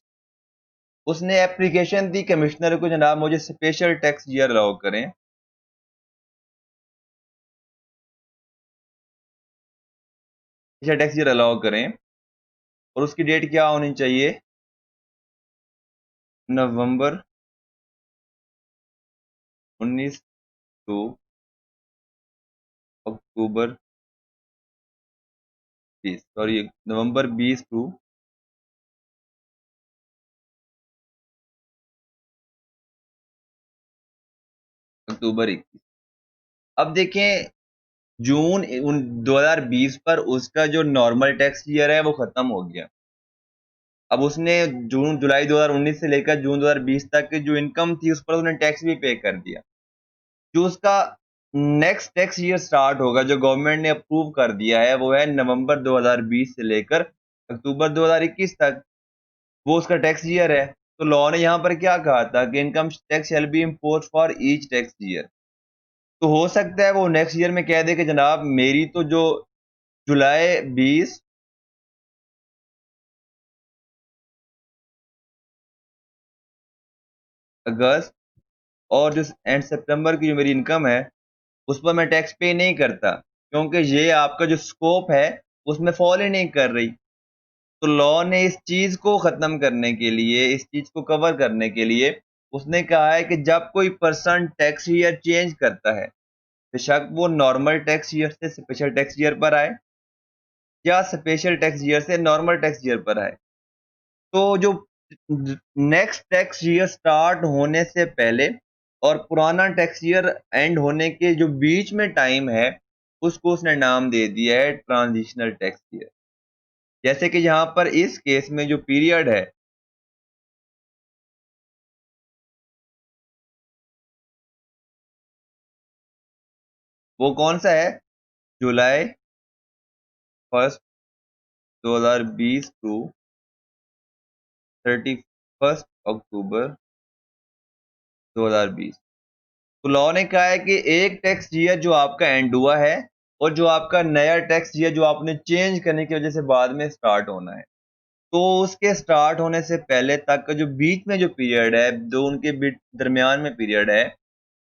उसने एप्लीकेशन दी कमिश्नर को, जनाब मुझे स्पेशल टैक्स ईयर अलाउ करें, स्पेशल टैक्स ईयर अलाउ करें, और उसकी डेट क्या होनी चाहिए, November 19 to October 20, sorry November 20 to October 21। अब देखें, जून 2020 पर उसका जो नॉर्मल टैक्स ईयर है वो खत्म हो गया। अब उसने जुलाई 2019 से लेकर जून 2020 तक की जो इनकम थी उस पर उसने टैक्स भी पे कर दिया। जो उसका नेक्स्ट टैक्स ईयर स्टार्ट होगा, जो गवर्नमेंट ने अप्रूव कर दिया है, वो है नवंबर 2020 से लेकर अक्टूबर 2021 तक, वो उसका टैक्स ईयर है। तो लॉ ने यहाँ पर क्या कहा था कि income tax shall be impose for each tax year. तो हो सकता है वो नेक्स्ट ईयर में कह दे कि जनाब मेरी तो जो जुलाई 20, अगस्त और जो एंड सितंबर की जो मेरी इनकम है उस पर मैं टैक्स पे नहीं करता, क्योंकि ये आपका जो स्कोप है उसमें फॉल ही नहीं कर रही। तो लॉ ने इस चीज को खत्म करने के लिए, इस चीज को कवर करने के लिए, उसने कहा है कि जब कोई पर्सन टैक्स ईयर चेंज करता है, बेशक वो नॉर्मल टैक्स ईयर से स्पेशल टैक्स ईयर पर आए, या स्पेशल टैक्स ईयर से नॉर्मल टैक्स ईयर पर आए, तो जो नेक्स्ट टैक्स ईयर स्टार्ट होने से पहले और पुराना टैक्स ईयर एंड होने के जो बीच में टाइम है, उसको उसने नाम दे दिया है ट्रांजिशनल टैक्स ईयर। जैसे कि यहाँ पर इस केस में जो पीरियड है वो कौन सा है, जुलाई 1 2020 टू 31 अक्टूबर 2020। तो लॉ ने कहा है कि एक टैक्स ईयर जो आपका एंड हुआ है और जो आपका नया टैक्स ईयर जो आपने चेंज करने की वजह से बाद में स्टार्ट होना है, तो उसके स्टार्ट होने से पहले तक का जो बीच में जो पीरियड है, जो उनके दरमियान में पीरियड है,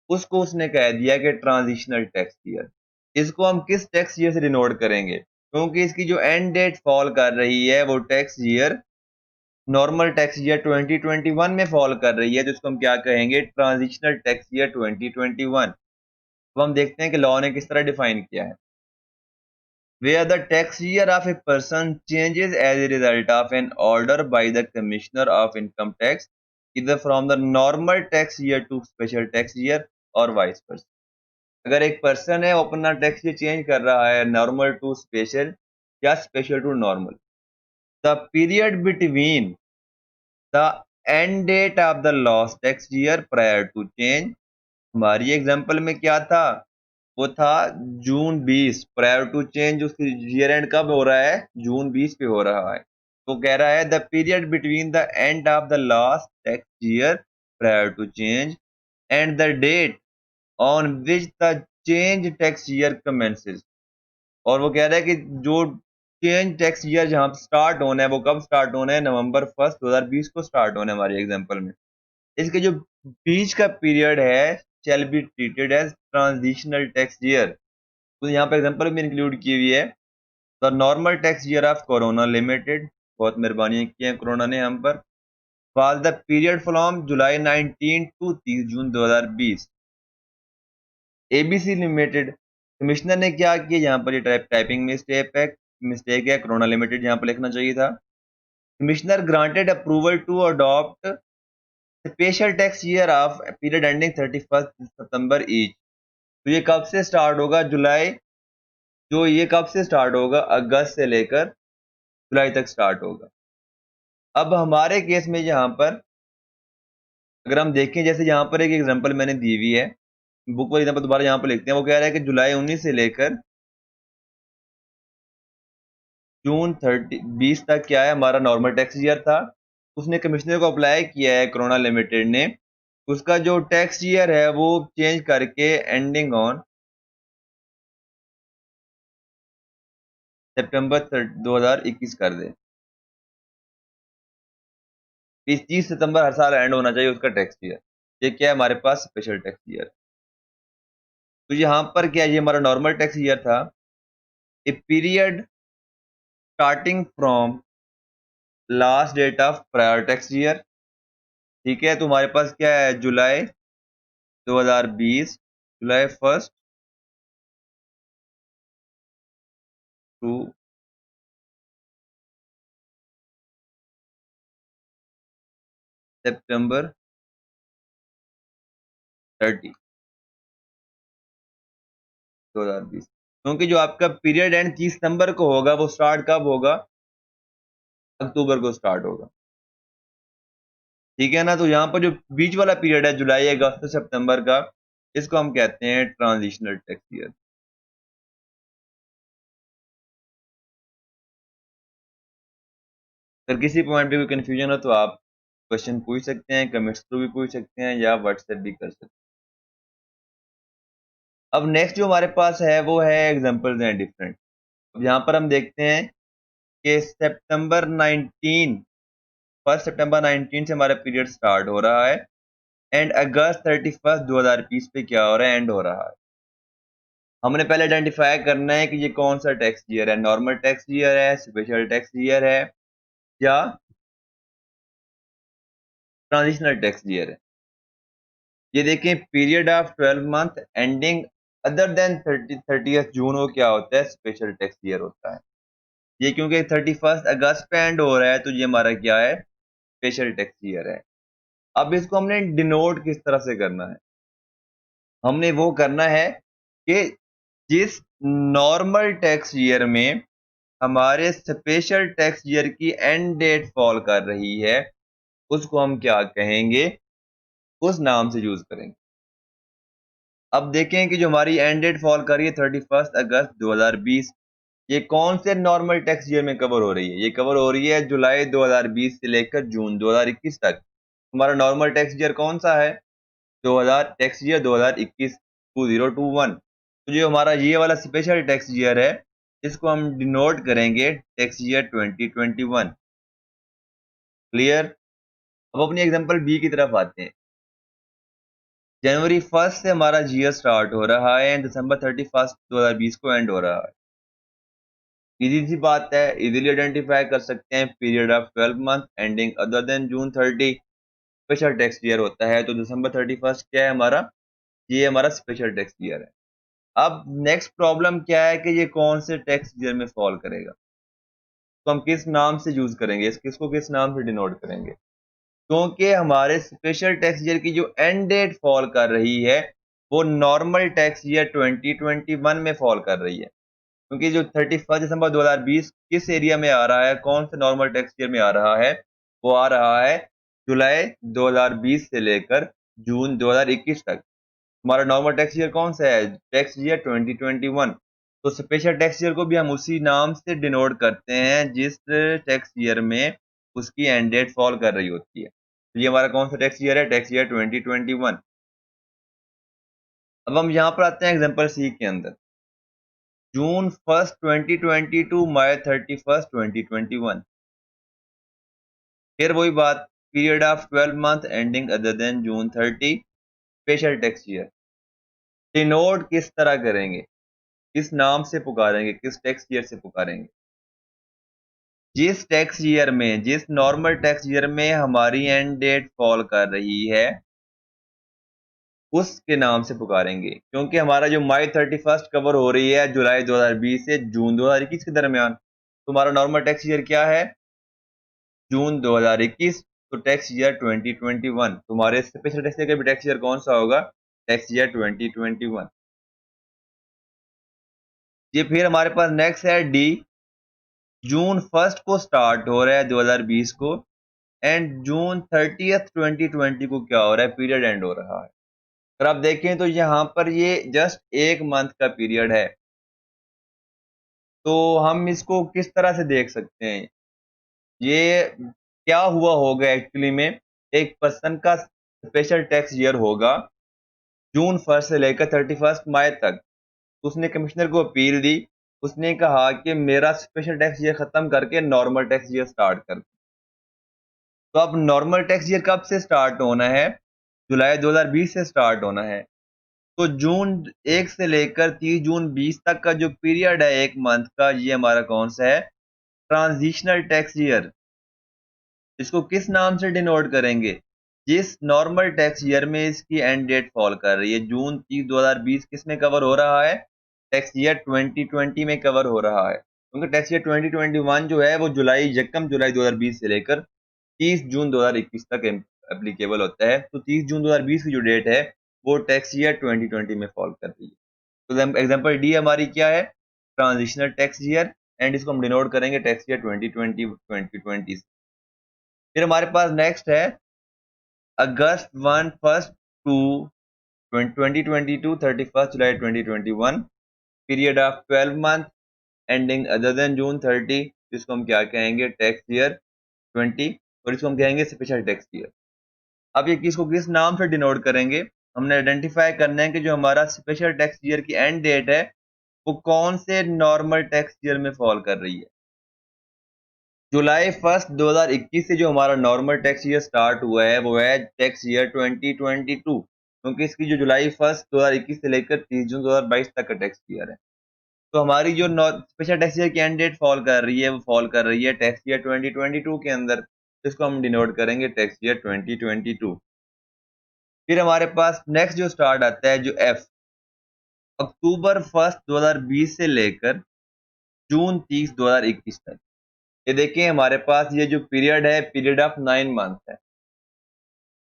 उसको उसने कह दिया कि ट्रांजिशनल टैक्स ईयर। इसको हम किस टैक्स ईयर से डिनोट करेंगे, क्योंकि इसकी जो एंड डेट फॉल कर रही है वो tax year normal tax year 2021 में फॉल कर रही है, तो इसको हम क्या कहेंगे, ट्रांजिशनल टैक्स ईयर 2021। अब हम देखते हैं कि लॉ ने किस तरह डिफाइन किया है। Where the tax year of a person changes as a result of an order by the Commissioner of Income Tax, either from the normal tax year to special tax year or vice versa। अगर एक पर्सन है वो अपना टैक्स ईयर चेंज कर रहा है नॉर्मल टू स्पेशल या special to normal, the period between the end date of the last tax year prior to change, हमारी एग्जांपल में क्या था, वो था जून 20, प्रायर टू चेंज उसकी ईयर एंड कब हो रहा है, जून 20 पे हो रहा है। तो कह रहा है the period between the end of the last tax year prior to change and the date on which the change tax year commences. और वो कह रहा है कि जो चेंज टैक्स ईयर जहां स्टार्ट होना है वो कब स्टार्ट होना है, नवंबर 1 2020 को स्टार्ट होना है हमारी एग्जांपल में। इसके जो बीच का पीरियड है shall be treated as transitional tax year. तो यहाँ पे एग्जांपल भी इंक्लूड की हुई है, the normal tax year of Corona Limited, बहुत मेहरबानी की है कोरोना ने हम पर, was the period from July 19 to 30 June 2020। ABC Limited, commissioner ने क्या किया, यहाँ पर ये टाइपिंग मिस्टेक है, कोरोना लिमिटेड यहाँ पर लिखना चाहिए था। Commissioner granted approval to adopt special tax year of period ending 31 September each. तो ये कब से स्टार्ट होगा, जुलाई, जो ये कब से स्टार्ट होगा, अगस्त से लेकर जुलाई तक स्टार्ट होगा। अब हमारे केस में यहाँ पर अगर हम देखें, जैसे यहाँ पर एक एग्जांपल मैंने दी हुई है, बुक पर एग्जांपल दोबारा यहाँ पर लिखते हैं। वो कह रहा है कि जुलाई 19 से लेकर जून 20 तक क्या है, हमारा नॉर्मल टैक्स ईयर था। उसने कमिश्नर को अप्लाई किया है कोरोना लिमिटेड ने, उसका जो टैक्स ईयर है वो चेंज करके एंडिंग ऑन सितंबर 2021 कर दे। 30 सितंबर हर साल एंड होना चाहिए उसका टैक्स ईयर। ये क्या है, हमारे पास स्पेशल टैक्स ईयर। तो यहाँ पर क्या है, ये हमारा नॉर्मल टैक्स ईयर था। A period starting from last date of prior tax year, ठीक है। तो हमारे पास क्या है, जुलाई 2020, जुलाई 1 टू सितंबर 30 2020। क्योंकि जो आपका पीरियड एंड 30 सितंबर को होगा वो स्टार्ट कब होगा, अक्टूबर को स्टार्ट होगा, ठीक है ना। तो यहाँ पर जो बीच वाला पीरियड है जुलाई अगस्त सितंबर का, इसको हम कहते हैं ट्रांजिशनल टैक्स ईयर। अगर किसी पॉइंट पे कोई कंफ्यूजन हो तो आप क्वेश्चन पूछ सकते हैं, कमेंट्स थ्रू भी पूछ सकते हैं या व्हाट्सएप भी कर सकते हैं। अब नेक्स्ट जो हमारे पास है वो है एग्जांपल्स हैं डिफरेंट। अब यहाँ पर हम देखते हैं कि सितंबर 19, 1 सितंबर 19 से हमारा पीरियड स्टार्ट हो रहा है एंड अगस्त 31 2020 पे क्या हो रहा है, एंड हो रहा है। हमने पहले आइडेंटिफाई करना है कि ये कौन सा टैक्स ईयर है, नॉर्मल टैक्स ईयर है, स्पेशल टैक्स ईयर है या ट्रांजिशनल टैक्स ईयर है। ये देखें, period of 12 month ending other then 30th जून वो क्या होता है, स्पेशल टैक्स ईयर होता है। ये क्योंकि 31 अगस्त पे एंड हो रहा है तो ये हमारा क्या है, स्पेशल टैक्स ईयर है। अब इसको हमने डिनोट किस तरह से करना है, हमने वो करना है कि जिस नॉर्मल टैक्स ईयर में हमारे स्पेशल टैक्स ईयर की एंड डेट फॉल कर रही है, उसको हम क्या कहेंगे, उस नाम से यूज करेंगे। अब देखें कि जो हमारी एंड डेट फॉल कर रही है 31 अगस्त 2020, ये कौन से नॉर्मल टैक्स ईयर में कवर हो रही है? ये कवर हो रही है जुलाई 2020 से लेकर जून 2021 तक। हमारा नॉर्मल टैक्स ईयर कौन सा है? 2000 टैक्स ईयर 2021 2021। तो जो हमारा ये वाला स्पेशल टैक्स ईयर है, इसको हम डिनोट करेंगे टैक्स ईयर 2021। क्लियर? अब अपनी एग्जांपल बी की तरफ आते हैं। जनवरी 1 से हमारा ईयर स्टार्ट हो रहा है एंड दिसंबर 31 2020 को एंड हो रहा है। इजी सी बात है, इजीली आइडेंटिफाई कर सकते हैं period of 12 month ending other than June 30 special tax year होता है। तो दिसंबर 31 क्या है हमारा? ये हमारा स्पेशल टैक्स ईयर है। अब नेक्स्ट प्रॉब्लम क्या है कि ये कौन से टैक्स ईयर में फॉल करेगा, तो हम किस नाम से यूज करेंगे, इसको किस नाम से डिनोट करेंगे? क्योंकि हमारे स्पेशल टैक्स ईयर की जो एंड डेट फॉल कर रही है, वो नॉर्मल टैक्स ईयर 2021 में फॉल कर रही है। क्योंकि जो 31 दिसंबर 2020 किस एरिया में आ रहा है, कौन से नॉर्मल टैक्स ईयर में आ रहा है? वो आ रहा है जुलाई 2020 से लेकर जून 2021 तक। हमारा नॉर्मल टैक्स ईयर कौन सा है? Tax year 2021। तो स्पेशल टैक्स ईयर को भी हम उसी नाम से डिनोट करते हैं जिस टैक्स ईयर में उसकी एंड डेट फॉल कर रही होती है। तो ये हमारा कौन सा टैक्स ईयर है? Tax year 2021। अब हम यहाँ पर आते हैं एग्जांपल सी के अंदर। जून 1 2022 मई 31 2021। फिर वही बात, period of 12 month ending other than June 30 special tax year. Denote किस तरह करेंगे, किस नाम से पुकारेंगे, किस टैक्स ईयर से पुकारेंगे? जिस टैक्स ईयर में, जिस नॉर्मल टैक्स ईयर में हमारी एंड डेट फॉल कर रही है, उसके नाम से पुकारेंगे। क्योंकि हमारा जो मई 31 कवर हो रही है जुलाई 2020 से जून 2021 के दरमियान, तो हमारा नॉर्मल टैक्स ईयर क्या है? जून 2021। तो टैक्स ईयर 2021। तुम्हारे स्पेशल टैक्स ईयर का भी टैक्स ईयर कौन सा होगा? Tax year 2021। ये फिर हमारे पास नेक्स्ट है डी। जून 1 को स्टार्ट हो रहा है 2020 को एंड जून 30 2020 को क्या हो रहा है? पीरियड एंड हो रहा है। अगर आप देखें तो यहाँ पर ये जस्ट एक मंथ का पीरियड है। तो हम इसको किस तरह से देख सकते हैं? ये क्या हुआ होगा एक्चुअली में, एक पर्सन का स्पेशल टैक्स ईयर होगा जून 1 से लेकर 31 मई तक। उसने कमिश्नर को अपील दी, उसने कहा कि मेरा स्पेशल टैक्स ईयर खत्म करके नॉर्मल टैक्स ईयर स्टार्ट कर। तो अब नॉर्मल टैक्स ईयर कब से स्टार्ट होना है? जुलाई 2020 से स्टार्ट होना है। तो जून 1 से लेकर 30 जून 20 तक का जो पीरियड है एक मंथ का, ये हमारा कौन सा है? Transitional tax year. इसको किस नाम से डिनोट करेंगे? जिस नॉर्मल टैक्स ईयर में इसकी एंड डेट फॉल कर रही है। जून 30 2020 किस में कवर हो रहा है? टैक्स ईयर 2020 में कवर हो रहा है। क्योंकि टैक्स ईयर 2021 जो है वो जुलाई 2020 से लेकर 30 जून 2021 तक एप्लीकेबल होता है। तो 30 जून 2020 की जो डेट है वो टैक्स ईयर 2020 में फॉल कर रही है। तो एग्जांपल डी हमारी क्या है? Transitional tax year. एंड इसको हम डिनोट करेंगे टैक्स ईयर 2020 से। फिर हमारे पास नेक्स्ट है August 1 first to 2022 31 July 2021। Period of 12 month ending other than June 30, जिसको हम क्या कहेंगे? टैक्स ईयर 20, और इसको हम कहेंगे स्पेशल टैक्स ईयर। अब ये किसको किस नाम से डिनोट करेंगे? हमने आइडेंटिफाई करना है कि जो हमारा स्पेशल टैक्स ईयर की एंड डेट है वो कौन से नॉर्मल टैक्स ईयर में फॉल कर रही है। जुलाई 1 2021 से जो हमारा नॉर्मल टैक्स ईयर स्टार्ट हुआ है वो है टैक्स ईयर 2022। क्योंकि इसकी जो जुलाई 1 2021 से लेकर 30 जून 2022 तक का टैक्स ईयर है। तो हमारी जो स्पेशल टैक्स ईयर की एंड डेट फॉल कर रही है वो फॉल कर रही है टैक्स ईयर 2022 के अंदर। इसको हम डिनोट करेंगे टैक्स ईयर 2022। फिर हमारे पास नेक्स्ट जो स्टार्ट आता है जो एफ, अक्टूबर 1 2020 से लेकर जून 30 2021 तक। ये देखिए हमारे पास ये जो पीरियड है पीरियड ऑफ 9 मंथ है।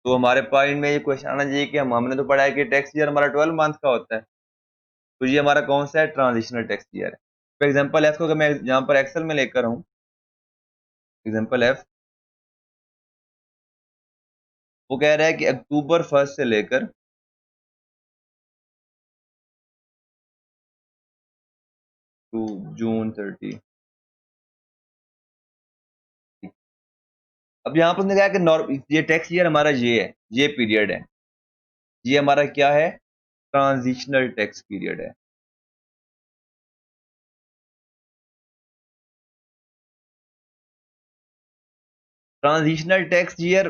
तो हमारे पॉइंट में ये क्वेश्चन आना चाहिए कि हमने तो पढ़ा है कि टैक्स ईयर हमारा 12 मंथ का होता है। तो ये हमारा कौन सा है? ट्रांजिशनल टैक्स ईयर है। तो एग्जाम्पल एफ को अगर मैं यहाँ पर एक्सेल में लेकर हूँ, एग्जाम्पल एफ, वो कह रहा है कि अक्टूबर 1 से लेकर टू जून 30। अब यहाँ पर उसने कहा कि ये टैक्स ईयर हमारा ये पीरियड है, ये हमारा क्या है, ट्रांजिशनल टैक्स पीरियड है। ट्रांजिशनल टैक्स ईयर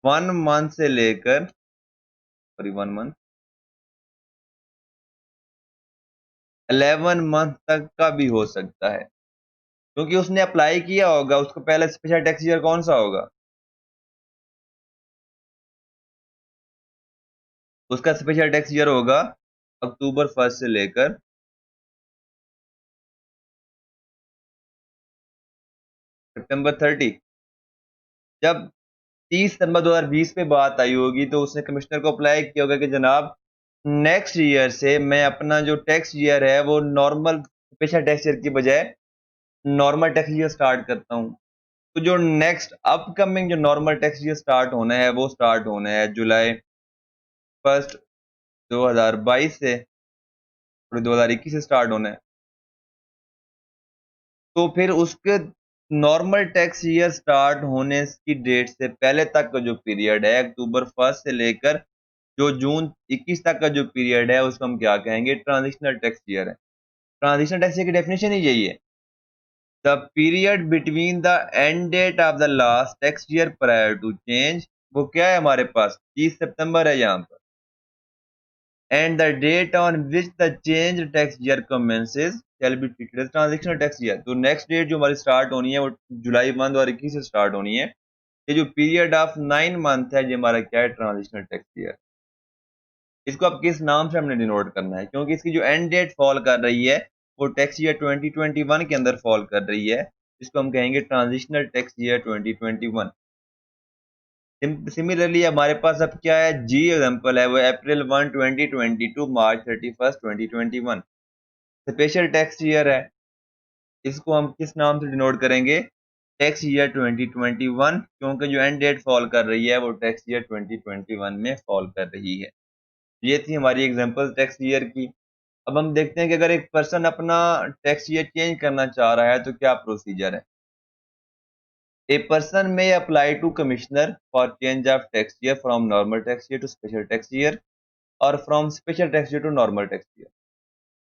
1 मंथ से लेकर, सॉरी 1 मंथ, 11 मंथ तक का भी हो सकता है, क्योंकि उसने अप्लाई किया होगा, उसको पहले स्पेशल टैक्स ईयर कौन सा होगा, उसका स्पेशल टैक्स ईयर होगा अक्टूबर 1 से लेकर सितंबर 30। जब 30 सितंबर 2020 पे बात आई होगी तो उसने कमिश्नर को अप्लाई किया होगा कि जनाब नेक्स्ट ईयर से मैं अपना जो टैक्स ईयर है वो नॉर्मल स्पेशल टैक्स ईयर की बजाय नॉर्मल टैक्स ईयर स्टार्ट करता हूँ। तो जो नेक्स्ट अपकमिंग जो नॉर्मल टैक्स ईयर स्टार्ट होना है वो स्टार्ट होना है जुलाई 1 2022 से, और 2021 से स्टार्ट होना है। तो फिर उसके नॉर्मल टैक्स ईयर स्टार्ट होने की डेट से पहले तक का जो पीरियड है, अक्टूबर 1 से लेकर जो जून 21 तक का जो पीरियड है, उसको हम क्या कहेंगे, ट्रांजिशनल टैक्स ईयर है। ट्रांजिशनल टैक्स ईयर की डेफिनेशन ही यही है, the period between the end date of the last tax year prior to change, वो क्या है हमारे पास, 30 सितंबर है यहाँ पर, and the date on which the change tax year commences shall be treated as transitional tax year. तो नेक्स्ट डेट जो हमारी स्टार्ट होनी है वो जुलाई मंथ और 21 से स्टार्ट होनी है। ये जो पीरियड ऑफ 9 मंथ है, ये हमारा क्या है, ट्रांजिशनल टैक्स ईयर। इसको अब किस नाम से हमने डिनोट करना है, क्योंकि इसकी जो एंड डेट फॉल कर रही है वो टैक्स ईयर 2021 के अंदर फॉल कर रही है, इसको हम कहेंगे ट्रांजिशनल टैक्स ईयर 2021। सिमिलरली हमारे पास अब क्या है, जी एग्जांपल है, वो April 1 2022 March 31 2021 special tax year है। इसको हम किस नाम से डिनोट करेंगे, टैक्स ईयर 2021, क्योंकि जो एंड डेट फॉल कर रही है वो टैक्स ईयर 2021 में फॉल कर रही है। ये थी हमारी एग्जांपल टैक्स ईयर की। अब हम देखते हैं कि अगर एक पर्सन अपना टैक्स ईयर चेंज करना चाह रहा है तो क्या प्रोसीजर है। A person may apply to commissioner for change of tax year from normal tax year to special tax year, और from special tax year to normal tax year.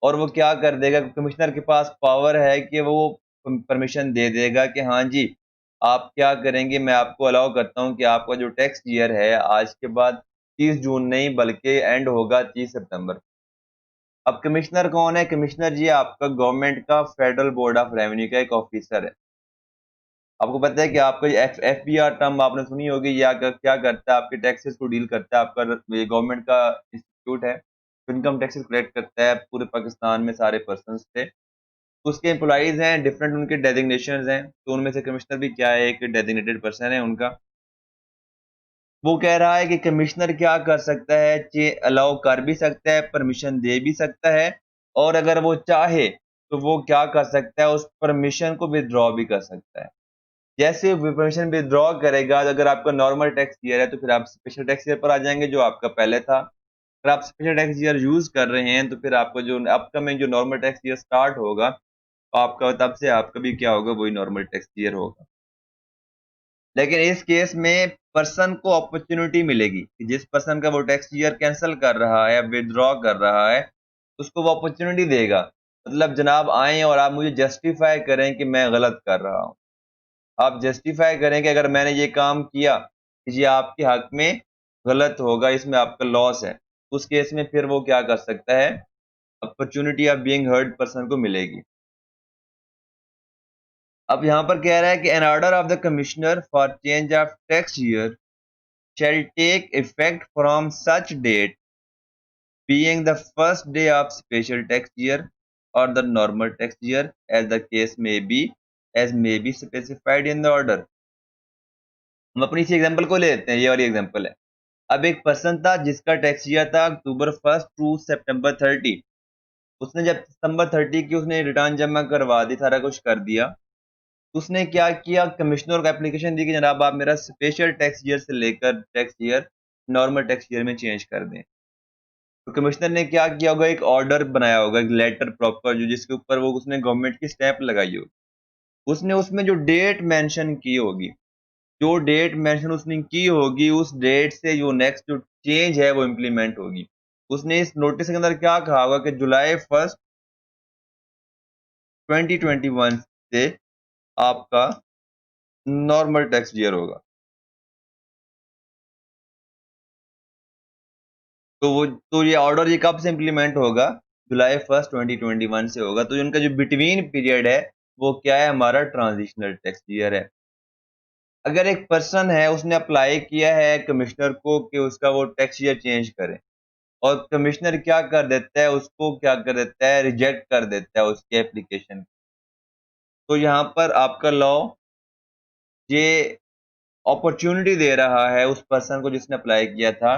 और वो क्या कर देगा, कमिश्नर के पास पावर है कि वो परमिशन दे देगा कि हाँ जी, आप क्या करेंगे, मैं आपको अलाउ करता हूँ कि आपका जो टैक्स ईयर है आज के बाद 30 जून नहीं बल्कि एंड होगा 30 सितंबर। अब कमिश्नर कौन है, कमिश्नर जी आपका गवर्नमेंट का फेडरल बोर्ड ऑफ रेवेन्यू का एक ऑफिसर है। आपको पता है कि आपका एफबीआर टर्म आपने सुनी होगी, या क्या करता है, आपके टैक्सेस को डील करता है, आपका गवर्नमेंट का इंस्टीट्यूट है, इनकम टैक्सेस कलेक्ट करता है पूरे पाकिस्तान में सारे पर्सन से। उसके एम्प्लॉइज हैं डिफरेंट, उनके डेजिग्नेशन हैं, तो उनमें से कमिश्नर भी क्या है, एक डेजिग्नेटेड पर्सन है उनका। वो कह रहा है कि कमिश्नर क्या कर सकता है, अलाउ कर भी सकता है, परमिशन दे भी सकता है, और अगर वो चाहे तो वो क्या कर सकता है, उस परमिशन को विदड्रॉ भी कर सकता है। जैसे परमिशन विदड्रॉ करेगा, अगर आपका नॉर्मल टैक्स ईयर है तो फिर आप स्पेशल टैक्स ईयर पर आ जाएंगे जो आपका पहले था। अगर आप स्पेशल टैक्स ईयर यूज कर रहे हैं तो फिर आपका जो अपकमिंग जो नॉर्मल टैक्स ईयर स्टार्ट होगा, तो आपका तब से आपका भी क्या होगा, वही नॉर्मल टैक्स ईयर होगा। लेकिन इस केस में पर्सन को अपॉर्चुनिटी मिलेगी कि जिस पर्सन का वो टैक्स ईयर कैंसिल कर रहा है या विदड्रॉ कर रहा है, उसको वो अपॉर्चुनिटी देगा, मतलब जनाब आए और आप मुझे जस्टिफाई करें कि मैं गलत कर रहा हूँ। आप जस्टिफाई करें कि अगर मैंने ये काम किया, ये आपके हक में गलत होगा, इसमें आपका लॉस है, उस केस में फिर वो क्या कर सकता है, opportunity of being heard person को मिलेगी। अब यहाँ पर कह रहा है कि an order of the commissioner for change of tax year shall take effect from such date being the first day of special tax year or the normal tax year as the case may be, as may be specified in the order। हम अपनी इसी एग्जांपल को ले लेते हैं, ये वाली एग्जांपल है। अब एक पर्सन था जिसका टैक्स ईयर था अक्टूबर 1 टू सितंबर 30। उसने जब सितंबर 30 की उसने रिटर्न जमा करवा दी, सारा कुछ कर दिया, उसने क्या किया, कमिश्नर को एप्लीकेशन दी कि जनाब आप मेरा स्पेशल टैक्स ईयर से लेकर tax year normal tax year में चेंज कर दें। तो कमिश्नर ने क्या किया होगा, एक ऑर्डर बनाया होगा, एक लेटर प्रॉपर, जो जिसके ऊपर वो उसने गवर्नमेंट की स्टैंप लगाई होगी। उसने उसमें जो डेट मेंशन की होगी, जो डेट मेंशन उसने की होगी, उस डेट से जो नेक्स्ट जो चेंज है वो इम्प्लीमेंट होगी। उसने इस नोटिस के अंदर क्या कहा होगा कि जुलाई 1 2021 से आपका नॉर्मल टैक्स ईयर होगा। तो ये ऑर्डर ये कब से इम्प्लीमेंट होगा, जुलाई 1 2021 से होगा। तो उनका जो बिटवीन पीरियड है वो क्या है, हमारा ट्रांजिशनल टैक्स ईयर है। अगर एक पर्सन है, उसने अप्लाई किया है कमिश्नर को कि उसका वो टैक्स ईयर चेंज करे, और कमिश्नर क्या कर देता है, उसको क्या कर देता है, रिजेक्ट कर देता है उसके एप्लीकेशन। तो यहाँ पर आपका लॉ ये अपॉर्चुनिटी दे रहा है उस पर्सन को जिसने अप्लाई किया था,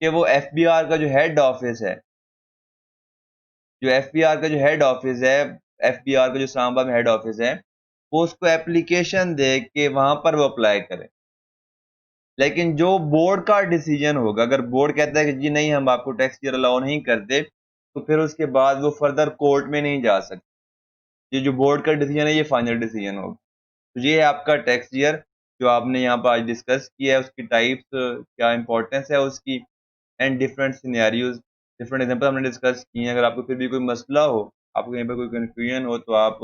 कि वो एफबीआर का जो हेड ऑफिस है, जो एफबीआर का जो हेड ऑफिस है, एफबीआर का जो सांबा में हेड ऑफिस है, वो उसको एप्लीकेशन दे के वहां पर वो अप्लाई करे। लेकिन जो बोर्ड का डिसीजन होगा, अगर बोर्ड कहता है कि जी नहीं हम आपको टैक्स ईयर अलाउ नहीं करते, तो फिर उसके बाद वो फर्दर कोर्ट में नहीं जा सकते। ये जो बोर्ड का डिसीजन है ये फाइनल डिसीजन होगा। तो ये है आपका टैक्स ईयर जो आपने यहाँ पर आज डिस्कस किया है, उसकी टाइप्स, क्या इंपॉर्टेंस है उसकी, and different scenarios, different example हमने डिस्कस किए हैं। अगर आपको फिर भी कोई मसला हो, आपको कहीं पर कोई कन्फ्यूजन हो, तो आप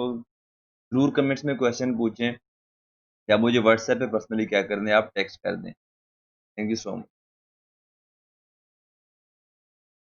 जरूर कमेंट्स में क्वेश्चन पूछें, या मुझे व्हाट्सएप पे पर्सनली क्या करना है, आप टेक्स्ट कर दें। Thank you so much.